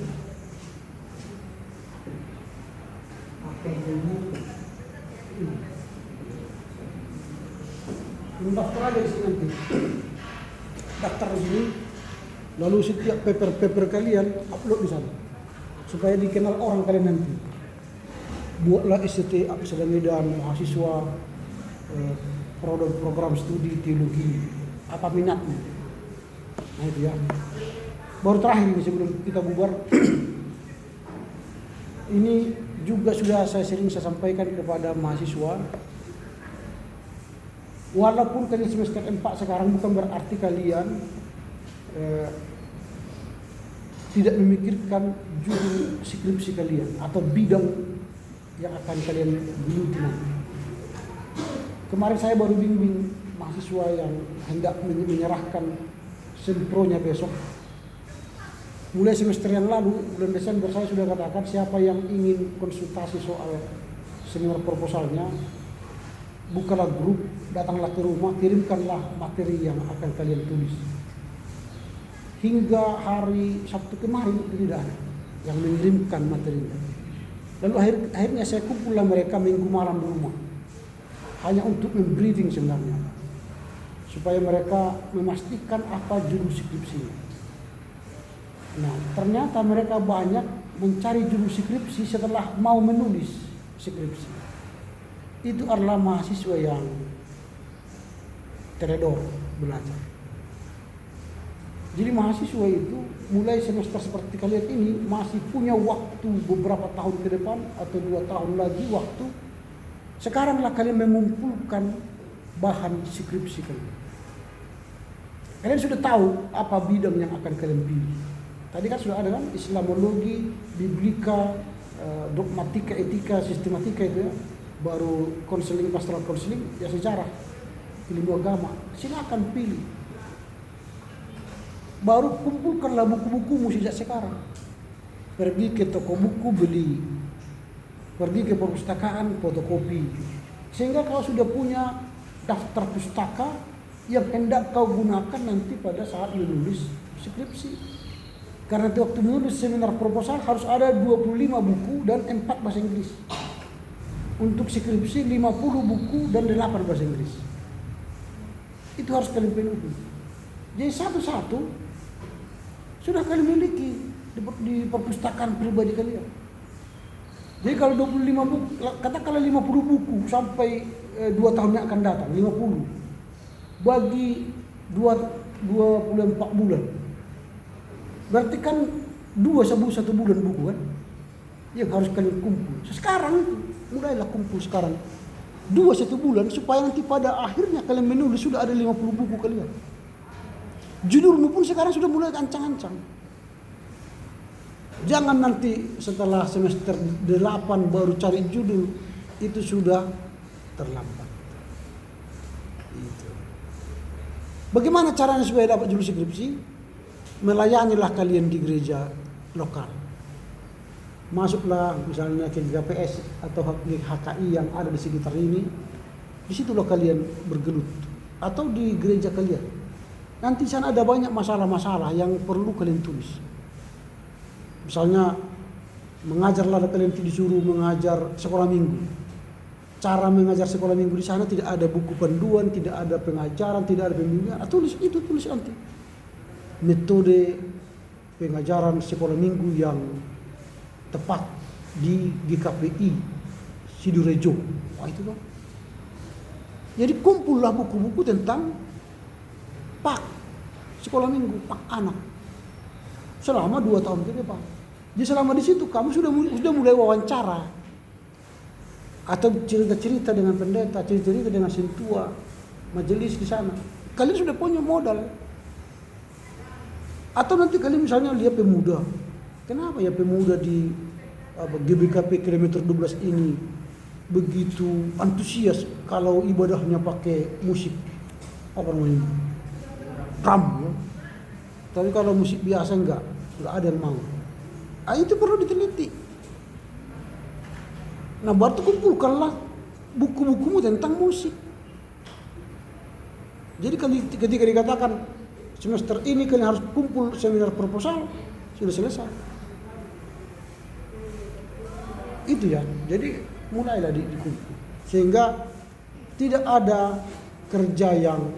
mendaftar aja di sini nanti. Daftar di sini, lalu setiap paper kalian upload di sana supaya dikenal orang kalian nanti. Buatlah ST Aksara Medan, mahasiswa program studi teologi, apa minatnya. Nah itu ya. Baru terakhir ini sebelum kita bubar, ini juga sudah saya sampaikan kepada mahasiswa. Walaupun kalian semester 4 sekarang, bukan berarti kalian tidak memikirkan judul skripsi kalian atau bidang yang akan kalian geluti nanti. Kemarin saya baru bimbing mahasiswa yang hendak menyerahkan sempronya besok. Mulai semester yang lalu, bulan Desember, saya sudah katakan siapa yang ingin konsultasi soal seminar proposalnya, bukalah grup, datanglah ke rumah, kirimkanlah materi yang akan kalian tulis. Hingga hari Sabtu kemarin itu tidak ada yang mengirimkan materinya. Lalu akhirnya saya kumpullah mereka minggu malam di rumah, hanya untuk membriefing sebenarnya, supaya mereka memastikan apa judul skripsinya. Nah, ternyata mereka banyak mencari judul skripsi setelah mau menulis skripsi. Itu adalah mahasiswa yang teledor belajar. Jadi mahasiswa itu mulai semester seperti kalian ini masih punya waktu beberapa tahun ke depan atau 2 tahun lagi waktu. Sekaranglah kalian mengumpulkan bahan skripsi kalian. Kalian sudah tahu apa bidang yang akan kalian pilih. Tadi kan sudah ada kan, Islamologi, Biblika, dogmatika, etika, sistematika itu ya. Baru konseling, pastoral konseling, ya sejarah, ilmu agama. Silakan pilih. Baru kumpulkanlah buku-bukumu sejak sekarang. Pergi ke toko buku beli, pergi ke perpustakaan fotokopi. Sehingga kau sudah punya daftar pustaka yang hendak kau gunakan nanti pada saat menulis skripsi. Karena waktu menulis seminar proposal harus ada 25 buku dan 4 bahasa Inggris. Untuk skripsi 50 buku dan 8 bahasa Inggris. Itu harus kalian penuhi. Jadi satu-satu sudah kalian miliki di perpustakaan pribadi kalian. Jadi kalau 25 buku, katakanlah 50 buku sampai 2 tahun yang akan datang, 50. Bagi 24 bulan. Berarti kan 1 bulan buku kan? Yang harus kalian kumpul. Sekarang itu, mulailah kumpul sekarang. 1 bulan supaya nanti pada akhirnya kalian menulis sudah ada 50 buku kalian. Judulmu pun sekarang sudah mulai ancang-ancang. Jangan nanti setelah semester 8 baru cari judul, itu sudah terlambat. Itu. Bagaimana caranya supaya dapat judul skripsi? Melayanilah kalian di gereja lokal. Masuklah misalnya ke GKPS atau HKI yang ada di sekitar ini. Disitulah kalian bergelut. Atau di gereja kalian. Nanti sana ada banyak masalah-masalah yang perlu kalian tulis. Misalnya mengajarlah kalian disuruh mengajar sekolah minggu. Cara mengajar sekolah minggu di sana tidak ada buku panduan, tidak ada pengajaran, tidak ada pembimbingan. Tulis nanti. Metode pengajaran sekolah minggu yang tepat di GKPI Sidorejo. Wah itu kan. Jadi kumpullah buku-buku tentang Pak, sekolah minggu, Pak anak. Selama 2 tahun ke depan. Jadi selama di situ kamu sudah mulai wawancara. Atau cerita-cerita dengan pendeta, cerita-cerita dengan sintua, majelis di sana. Kalian sudah punya modal. Atau nanti kalian misalnya lihat pemuda. Kenapa ya pemuda di GBKP kilometer 12 ini begitu antusias kalau ibadahnya pakai musik apa namanya drum ya. Tapi kalau musik biasa enggak ada yang mau. Itu perlu diteliti. Nah baru kumpulkanlah buku-bukumu tentang musik. Jadi ketika dikatakan semester ini kalian harus kumpul seminar proposal, sudah selesai. Itu ya, jadi mulailah dikumpul. Sehingga tidak ada kerja yang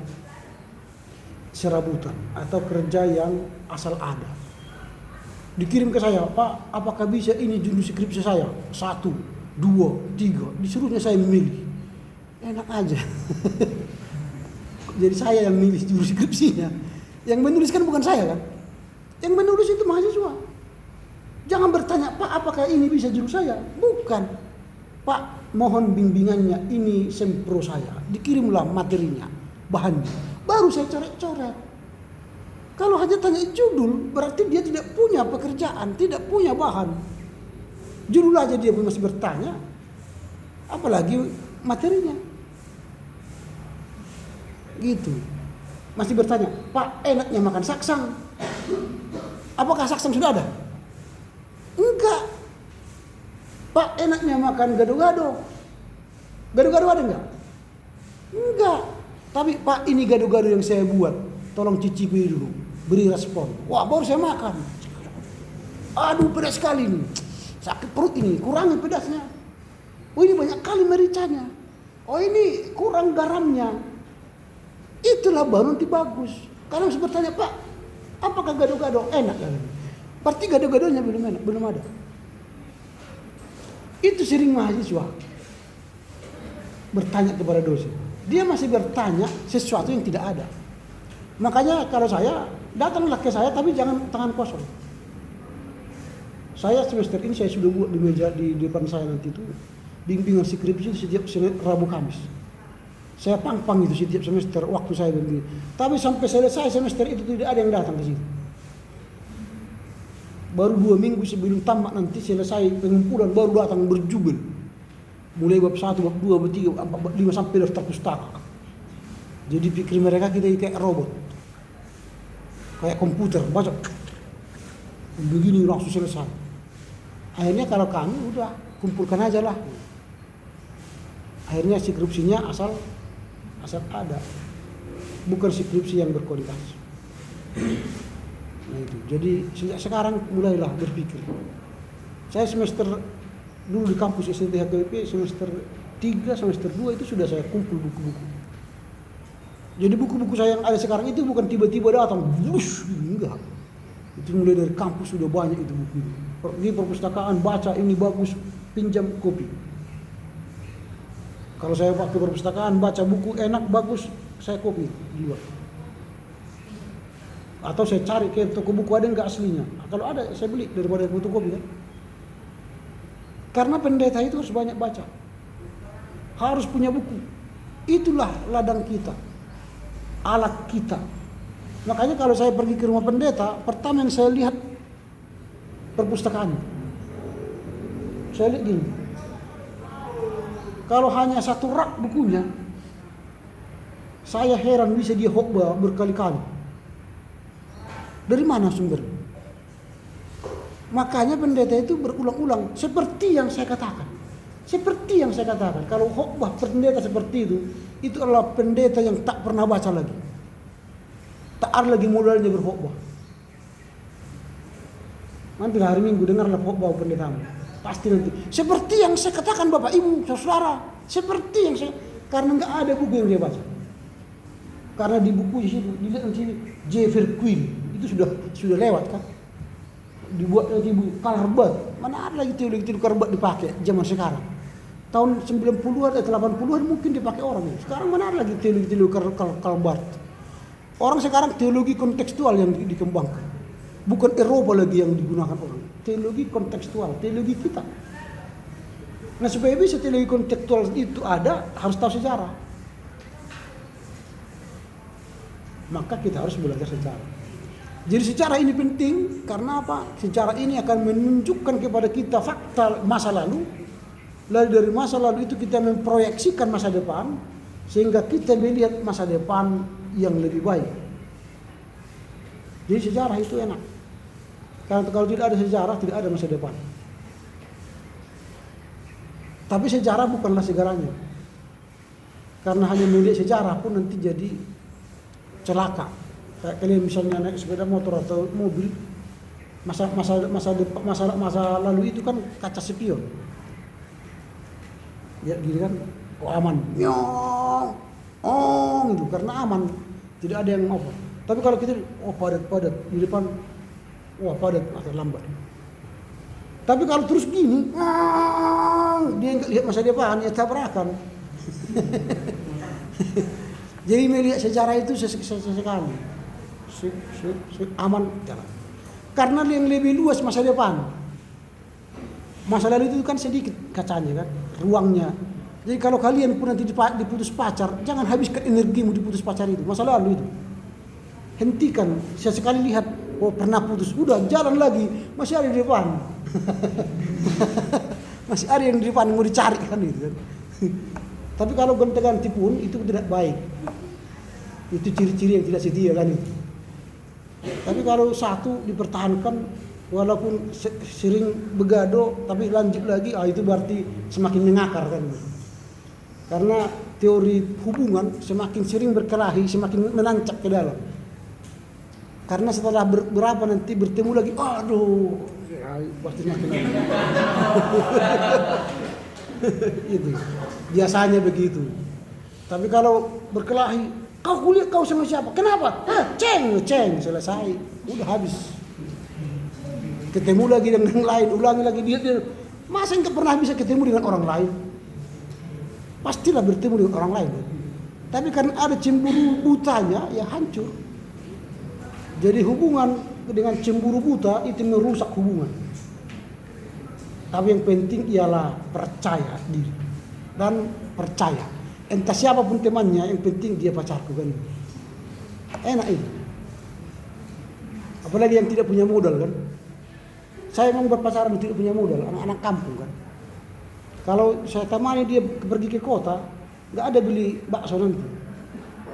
serabutan atau kerja yang asal ada. Dikirim ke saya, Pak, apakah bisa ini judul skripsi saya? 1, 2, 3. Disuruhnya saya memilih. Enak aja. Jadi saya yang milih judul skripsinya. Yang menuliskan bukan saya kan? Yang menulis itu mahasiswa. Jangan bertanya, Pak, apakah ini bisa judul saya? Bukan. Pak, mohon bimbingannya, ini sempro saya. Dikirimlah materinya, bahannya. Baru saya coret-coret. Kalau hanya tanya judul, berarti dia tidak punya pekerjaan, tidak punya bahan. Judul aja dia masih bertanya, apalagi materinya. Gitu. Masih bertanya, Pak, enaknya makan saksang. Apakah saksang sudah ada? Enggak. Pak, enaknya makan gado-gado. Gado-gado ada enggak? Enggak. Tapi Pak, ini gado-gado yang saya buat. Tolong cicipi dulu. Beri respon. Wah, baru saya makan. Aduh, pedas sekali nih. Sakit perut ini, kurangi pedasnya. Oh, ini banyak kali mericanya. Oh, ini kurang garamnya. Itulah baru nanti bagus. Kalau harus bertanya, Pak, apakah gado-gado enak? Berarti gado-gadonya belum enak, belum ada. Itu sering mahasiswa bertanya kepada dosen. Dia masih bertanya sesuatu yang tidak ada. Makanya kalau saya, datanglah ke saya tapi jangan tangan kosong. Saya semester ini saya sudah buat di meja di depan saya nanti itu bimbingan skripsi setiap Rabu Kamis. Saya pang itu setiap semester waktu saya begini. Tapi sampai selesai semester itu tidak ada yang datang ke sini. Baru 2 minggu sebelum tamat nanti selesai pengumpulan baru datang berjubel. Mulai bab 1, bab 2, bab 3, bab 5 sampai daftar pustaka. Jadi pikir mereka kita kayak robot. Kayak komputer, baca. Begini langsung selesai. Akhirnya kalau kami udah kumpulkan aja lah. Akhirnya skripsinya asal ada. Bukan skripsi yang berkualitas. Nah itu. Jadi sejak sekarang mulailah berpikir. Saya semester dulu di kampus STHKWP semester 3, semester 2 itu sudah saya kumpul buku-buku. Jadi buku-buku saya yang ada sekarang itu bukan tiba-tiba datang, wush, enggak. Itu mulai dari kampus sudah banyak itu buku. Pergi perpustakaan, baca ini bagus, pinjam kopi. Kalau saya waktu perpustakaan baca buku enak bagus, saya kopi juga. Atau saya cari ke toko buku ada enggak aslinya. Kalau ada saya beli daripada fotokopi kan. Karena pendeta itu harus banyak baca. Harus punya buku. Itulah ladang kita. Alat kita. Makanya kalau saya pergi ke rumah pendeta, pertama yang saya lihat perpustakaan. Saya lihat gini. Kalau hanya 1 rak bukunya, saya heran bisa dia khotbah berkali-kali. Dari mana sumbernya? Makanya pendeta itu berulang-ulang seperti yang saya katakan. Seperti yang saya katakan, kalau khotbah pendeta seperti itu adalah pendeta yang tak pernah baca lagi. Tak ada lagi modalnya berkhotbah. Nanti hari Minggu dengarlah khotbah pendetamu. Pasti nanti. Seperti yang saya katakan Bapak Ibu, saudara. Seperti yang saya, karena nggak ada buku yang dia baca. Karena di buku di situ dilihat di sini J. Verquin itu sudah lewat kan. Dibuat nanti buku Karlbert. Mana ada lagi teologi Karlbert dipakai zaman sekarang. Tahun 90-an atau 80-an mungkin dipakai orang. Sekarang mana ada lagi teologi Karlbert. Orang sekarang teologi kontekstual yang dikembangkan. Bukan Eropa lagi yang digunakan orang. Teologi kontekstual, teologi kita. Nah supaya bisa teologi kontekstual itu ada, harus tahu sejarah. Maka kita harus belajar sejarah. Jadi sejarah ini penting karena apa? Sejarah ini akan menunjukkan kepada kita fakta masa lalu. Lalu dari masa lalu itu kita memproyeksikan masa depan. Sehingga kita melihat masa depan yang lebih baik. Jadi sejarah itu enak. Karena kalau tidak ada sejarah, tidak ada masa depan. Tapi sejarah bukanlah segalanya. Karena hanya melihat sejarah pun nanti jadi celaka. Kayak kalian misalnya naik sepeda motor atau mobil, masa lalu itu kan kaca spion. Ya gini kan, oh aman, nyong, gitu karena aman, tidak ada yang apa. Tapi kalau kita, oh padat di depan, wah padat atau lambat. Tapi kalau terus gini, dia nggak lihat masa depan, ya tabrakan. Jadi melihat sejarah itu sesekali, aman jalan. Karena yang lebih luas masa depan. Masa lalu itu kan sedikit kacanya kan, ruangnya. Jadi kalau kalian pun nanti diputus pacar, jangan habiskan energimu diputus pacar itu, masa lalu itu. Hentikan, sesekali lihat, oh pernah putus, udah jalan lagi, masih ada di depan. Masih ada yang di depan mau dicari kan itu kan. Tapi kalau gonta-ganti pun itu tidak baik. Itu ciri-ciri yang tidak setia kan itu. Tapi kalau satu dipertahankan walaupun sering begado tapi lanjut lagi, itu berarti semakin mengakar kan. Karena teori hubungan semakin sering berkelahi semakin menancap ke dalam. Karena setelah berapa nanti bertemu lagi, aduh, pasti semakin itu. Biasanya begitu. Tapi kalau berkelahi, kau kuliah kau sama siapa? Kenapa? Ceng, selesai, udah habis. Ketemu lagi dengan yang lain, ulangi lagi dia. Masa enggak pernah bisa ketemu dengan orang lain? Pastilah bertemu dengan orang lain. Tapi karena ada cemburu butanya, ya hancur. Jadi hubungan dengan cemburu buta itu merusak hubungan. Tapi yang penting ialah percaya diri dan percaya. Entah siapapun temannya, yang penting dia pacarku kan. Enak itu. Apalagi yang tidak punya modal kan. Saya memang berpacaran tidak punya modal, anak-anak kampung kan. Kalau saya temani dia pergi ke kota, nggak ada beli bakso nanti.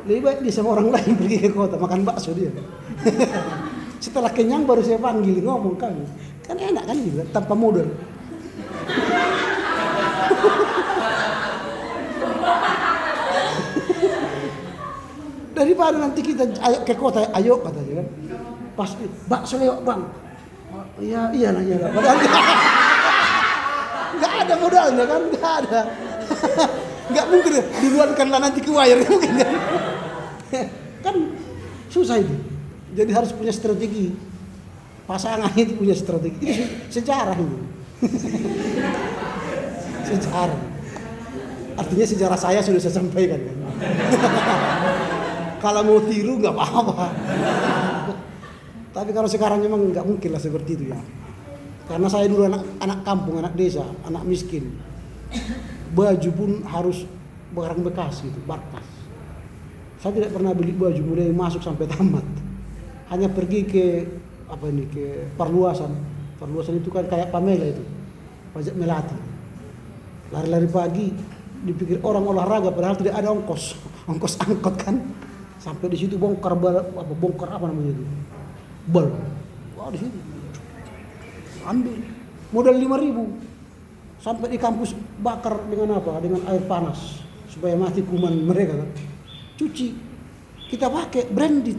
Lebih baik dia sama orang lain pergi ke kota makan bakso dia. Setelah kenyang baru saya panggil ngomong kan enak kan juga tanpa modal. Daripada nanti kita ayo ke kota, ayo katanya kan. Pas bakso lewat bang. Iyalah. Padahal nggak ada modalnya kan, nggak ada. Nggak mungkin diluankanlah nanti ke wire mungkin kan. Kan susah itu. Jadi harus punya strategi. Pasangan itu punya strategi. Itu sejarah itu. Sejarah. Artinya sejarah saya sudah saya sampaikan kan. Kalau mau tiru nggak apa-apa. Tapi kalau sekarang memang nggak mungkin lah seperti itu ya. Karena saya dulu anak kampung, anak desa, anak miskin. Baju pun harus barang bekas gitu, barkas. Saya tidak pernah beli baju mulai masuk sampai tamat. Hanya pergi ke ke perluasan. Perluasan itu kan kayak Pamela itu. Pajak Melati. Lari-lari pagi, dipikir orang olahraga padahal tidak ada ongkos angkot kan. Sampai di situ bongkar apa namanya itu? Bal. Wah, di situ. Ambil modal 5.000. Sampai di kampus bakar dengan apa? Dengan air panas supaya mati kuman mereka kan. Cuci. Kita pakai branded.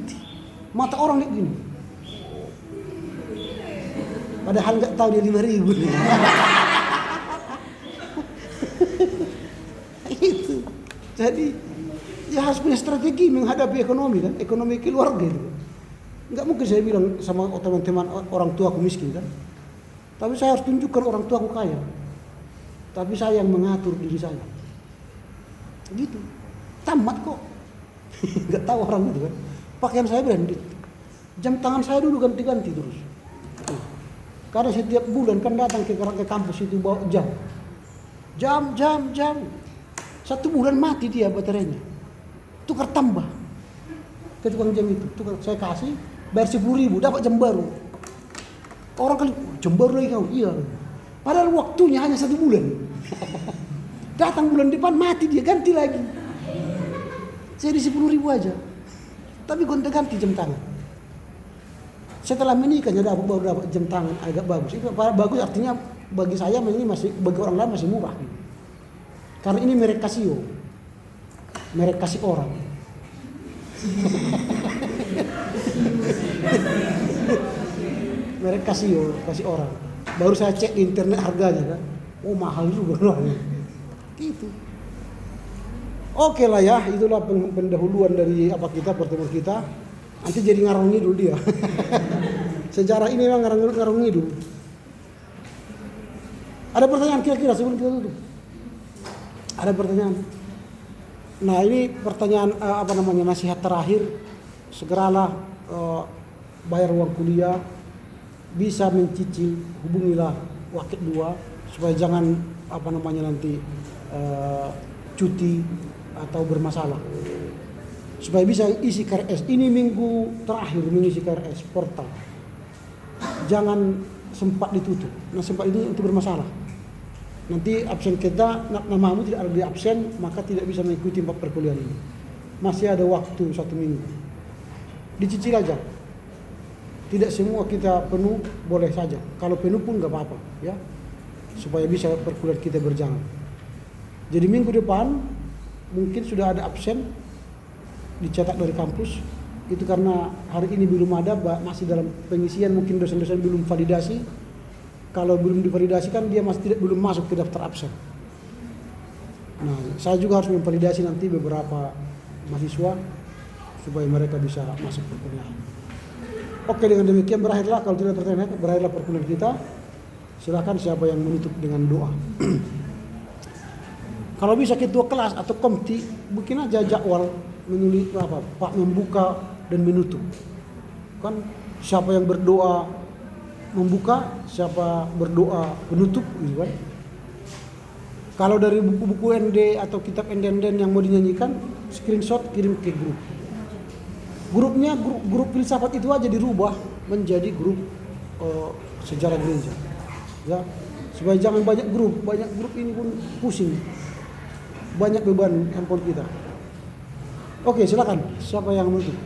Mata orang lihat gini. Padahal enggak tahu dia 5.000. Itu. Jadi ya harus punya strategi menghadapi ekonomi kan, ekonomi keluarga itu. Enggak mungkin saya bilang sama teman-teman orang tua aku miskin kan. Tapi saya harus tunjukkan orang tua aku kaya. Tapi saya yang mengatur diri saya. Gitu. Tamat kok. Enggak tahu orang itu kan. Pakaian saya branded. Jam tangan saya dulu ganti-ganti terus. Karena setiap bulan kan datang ke kampus itu bawa jam. Jam. 1 bulan mati dia baterainya. Tukar tambah ke tukang jam itu. Saya kasih, bayar 10.000, dapat jam baru. Orang kali, jam baru lagi kau? Iya. Padahal waktunya hanya 1 bulan. Datang bulan depan mati dia, ganti lagi. Saya di 10.000 aja. Tapi gonta-ganti jam tangan. Setelah menikah baru dapat jam tangan agak bagus. Itu bagus artinya bagi saya ini masih, bagi orang lain masih murah. Karena ini merek Casio. Merek kasih orang. Merek Casio, kasih orang. Baru saya cek di internet harganya kan. Oh mahal juga loh. Gitu. Oke lah ya, itulah pendahuluan dari pertemuan kita. Nanti jadi ngarang ngidul dia. Sejarah ini memang ngarang ngidul. Ada pertanyaan kira-kira sebelum kita tutup? Ada pertanyaan? Nah ini pertanyaan nasihat terakhir. Segeralah bayar uang kuliah, bisa mencicil, hubungilah Wakil 2 supaya jangan nanti cuti atau bermasalah. Supaya bisa isi KRS. Ini minggu terakhir mengisi KRS portal. Jangan sempat ditutup. Nah sempat ini untuk bermasalah. Nanti absen kita, namamu tidak ada di absen, maka tidak bisa mengikuti perkuliahan ini. Masih ada waktu 1 minggu. Dicicil aja. Tidak semua kita penuh, boleh saja. Kalau penuh pun nggak apa-apa, ya. Supaya bisa perkuliahan kita berjalan. Jadi minggu depan mungkin sudah ada absen dicetak dari kampus. Itu karena hari ini belum ada, masih dalam pengisian, mungkin dosen-dosen belum validasi. Kalau belum divalidasi kan dia belum masuk ke daftar absen. Nah, saya juga harus memvalidasi nanti beberapa mahasiswa supaya mereka bisa masuk perkuliahan. Oke, dengan demikian berakhirlah, kalau tidak pertanyaan, berakhirlah perkuliahan kita. Silakan siapa yang menutup dengan doa. Kalau bisa ketua kelas atau komti, bikin aja jadwal menulis Pak membuka dan menutup. Kan siapa yang berdoa membuka, siapa berdoa penutup, gitu kan. Kalau dari buku-buku ND atau kitab ND yang mau dinyanyikan, screenshot kirim ke grup. Grupnya grup filsafat itu aja dirubah menjadi grup sejarah gereja. Ya, supaya jangan banyak grup ini pun pusing. Banyak beban handphone kita. Oke, silakan. Siapa yang menutup?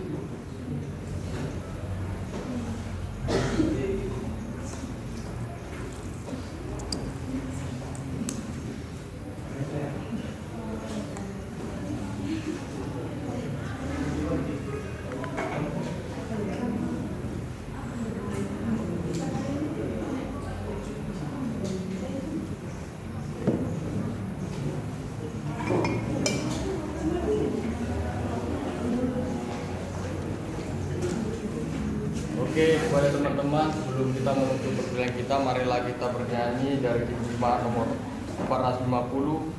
Oke, kepada teman-teman, sebelum kita menutup perkuliahan kita, marilah kita bernyanyi dari jemaat nomor 450.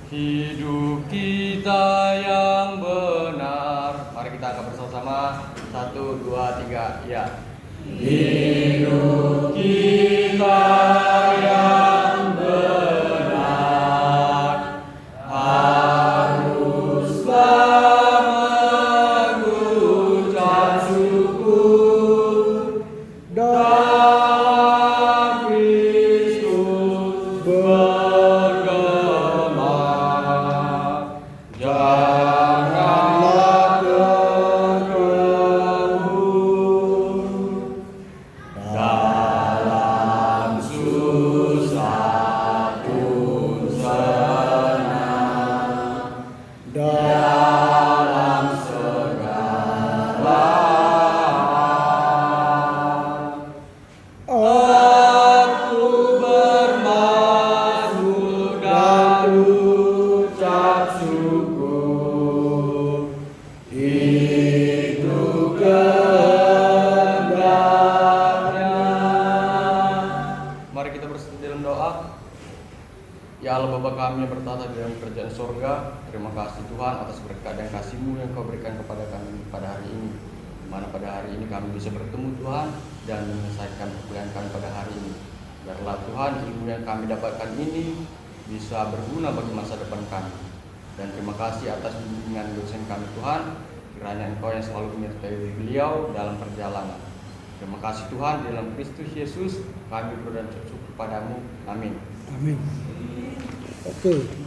Hidup kita yang benar. Mari kita angkat bersama-sama. 1, 2, 3, ya. Hidup kita yang benar haruslah Ya Allah Bapa kami yang bertata di dalam kerajaan sorga, terima kasih Tuhan atas berkat dan kasih-Mu yang Kau berikan kepada kami pada hari ini. di mana pada hari ini kami bisa bertemu Tuhan dan menyelesaikan perkuliahan kami pada hari ini. Biarlah Tuhan ilmu yang kami dapatkan ini bisa berguna bagi masa depan kami. Dan terima kasih atas bimbingan dosen kami Tuhan, kiranya Engkau yang selalu menyertai beliau dalam perjalanan. Terima kasih Tuhan, di dalam Kristus Yesus kami berdoa dan bersyukur padamu. Amin. Amin. Oke.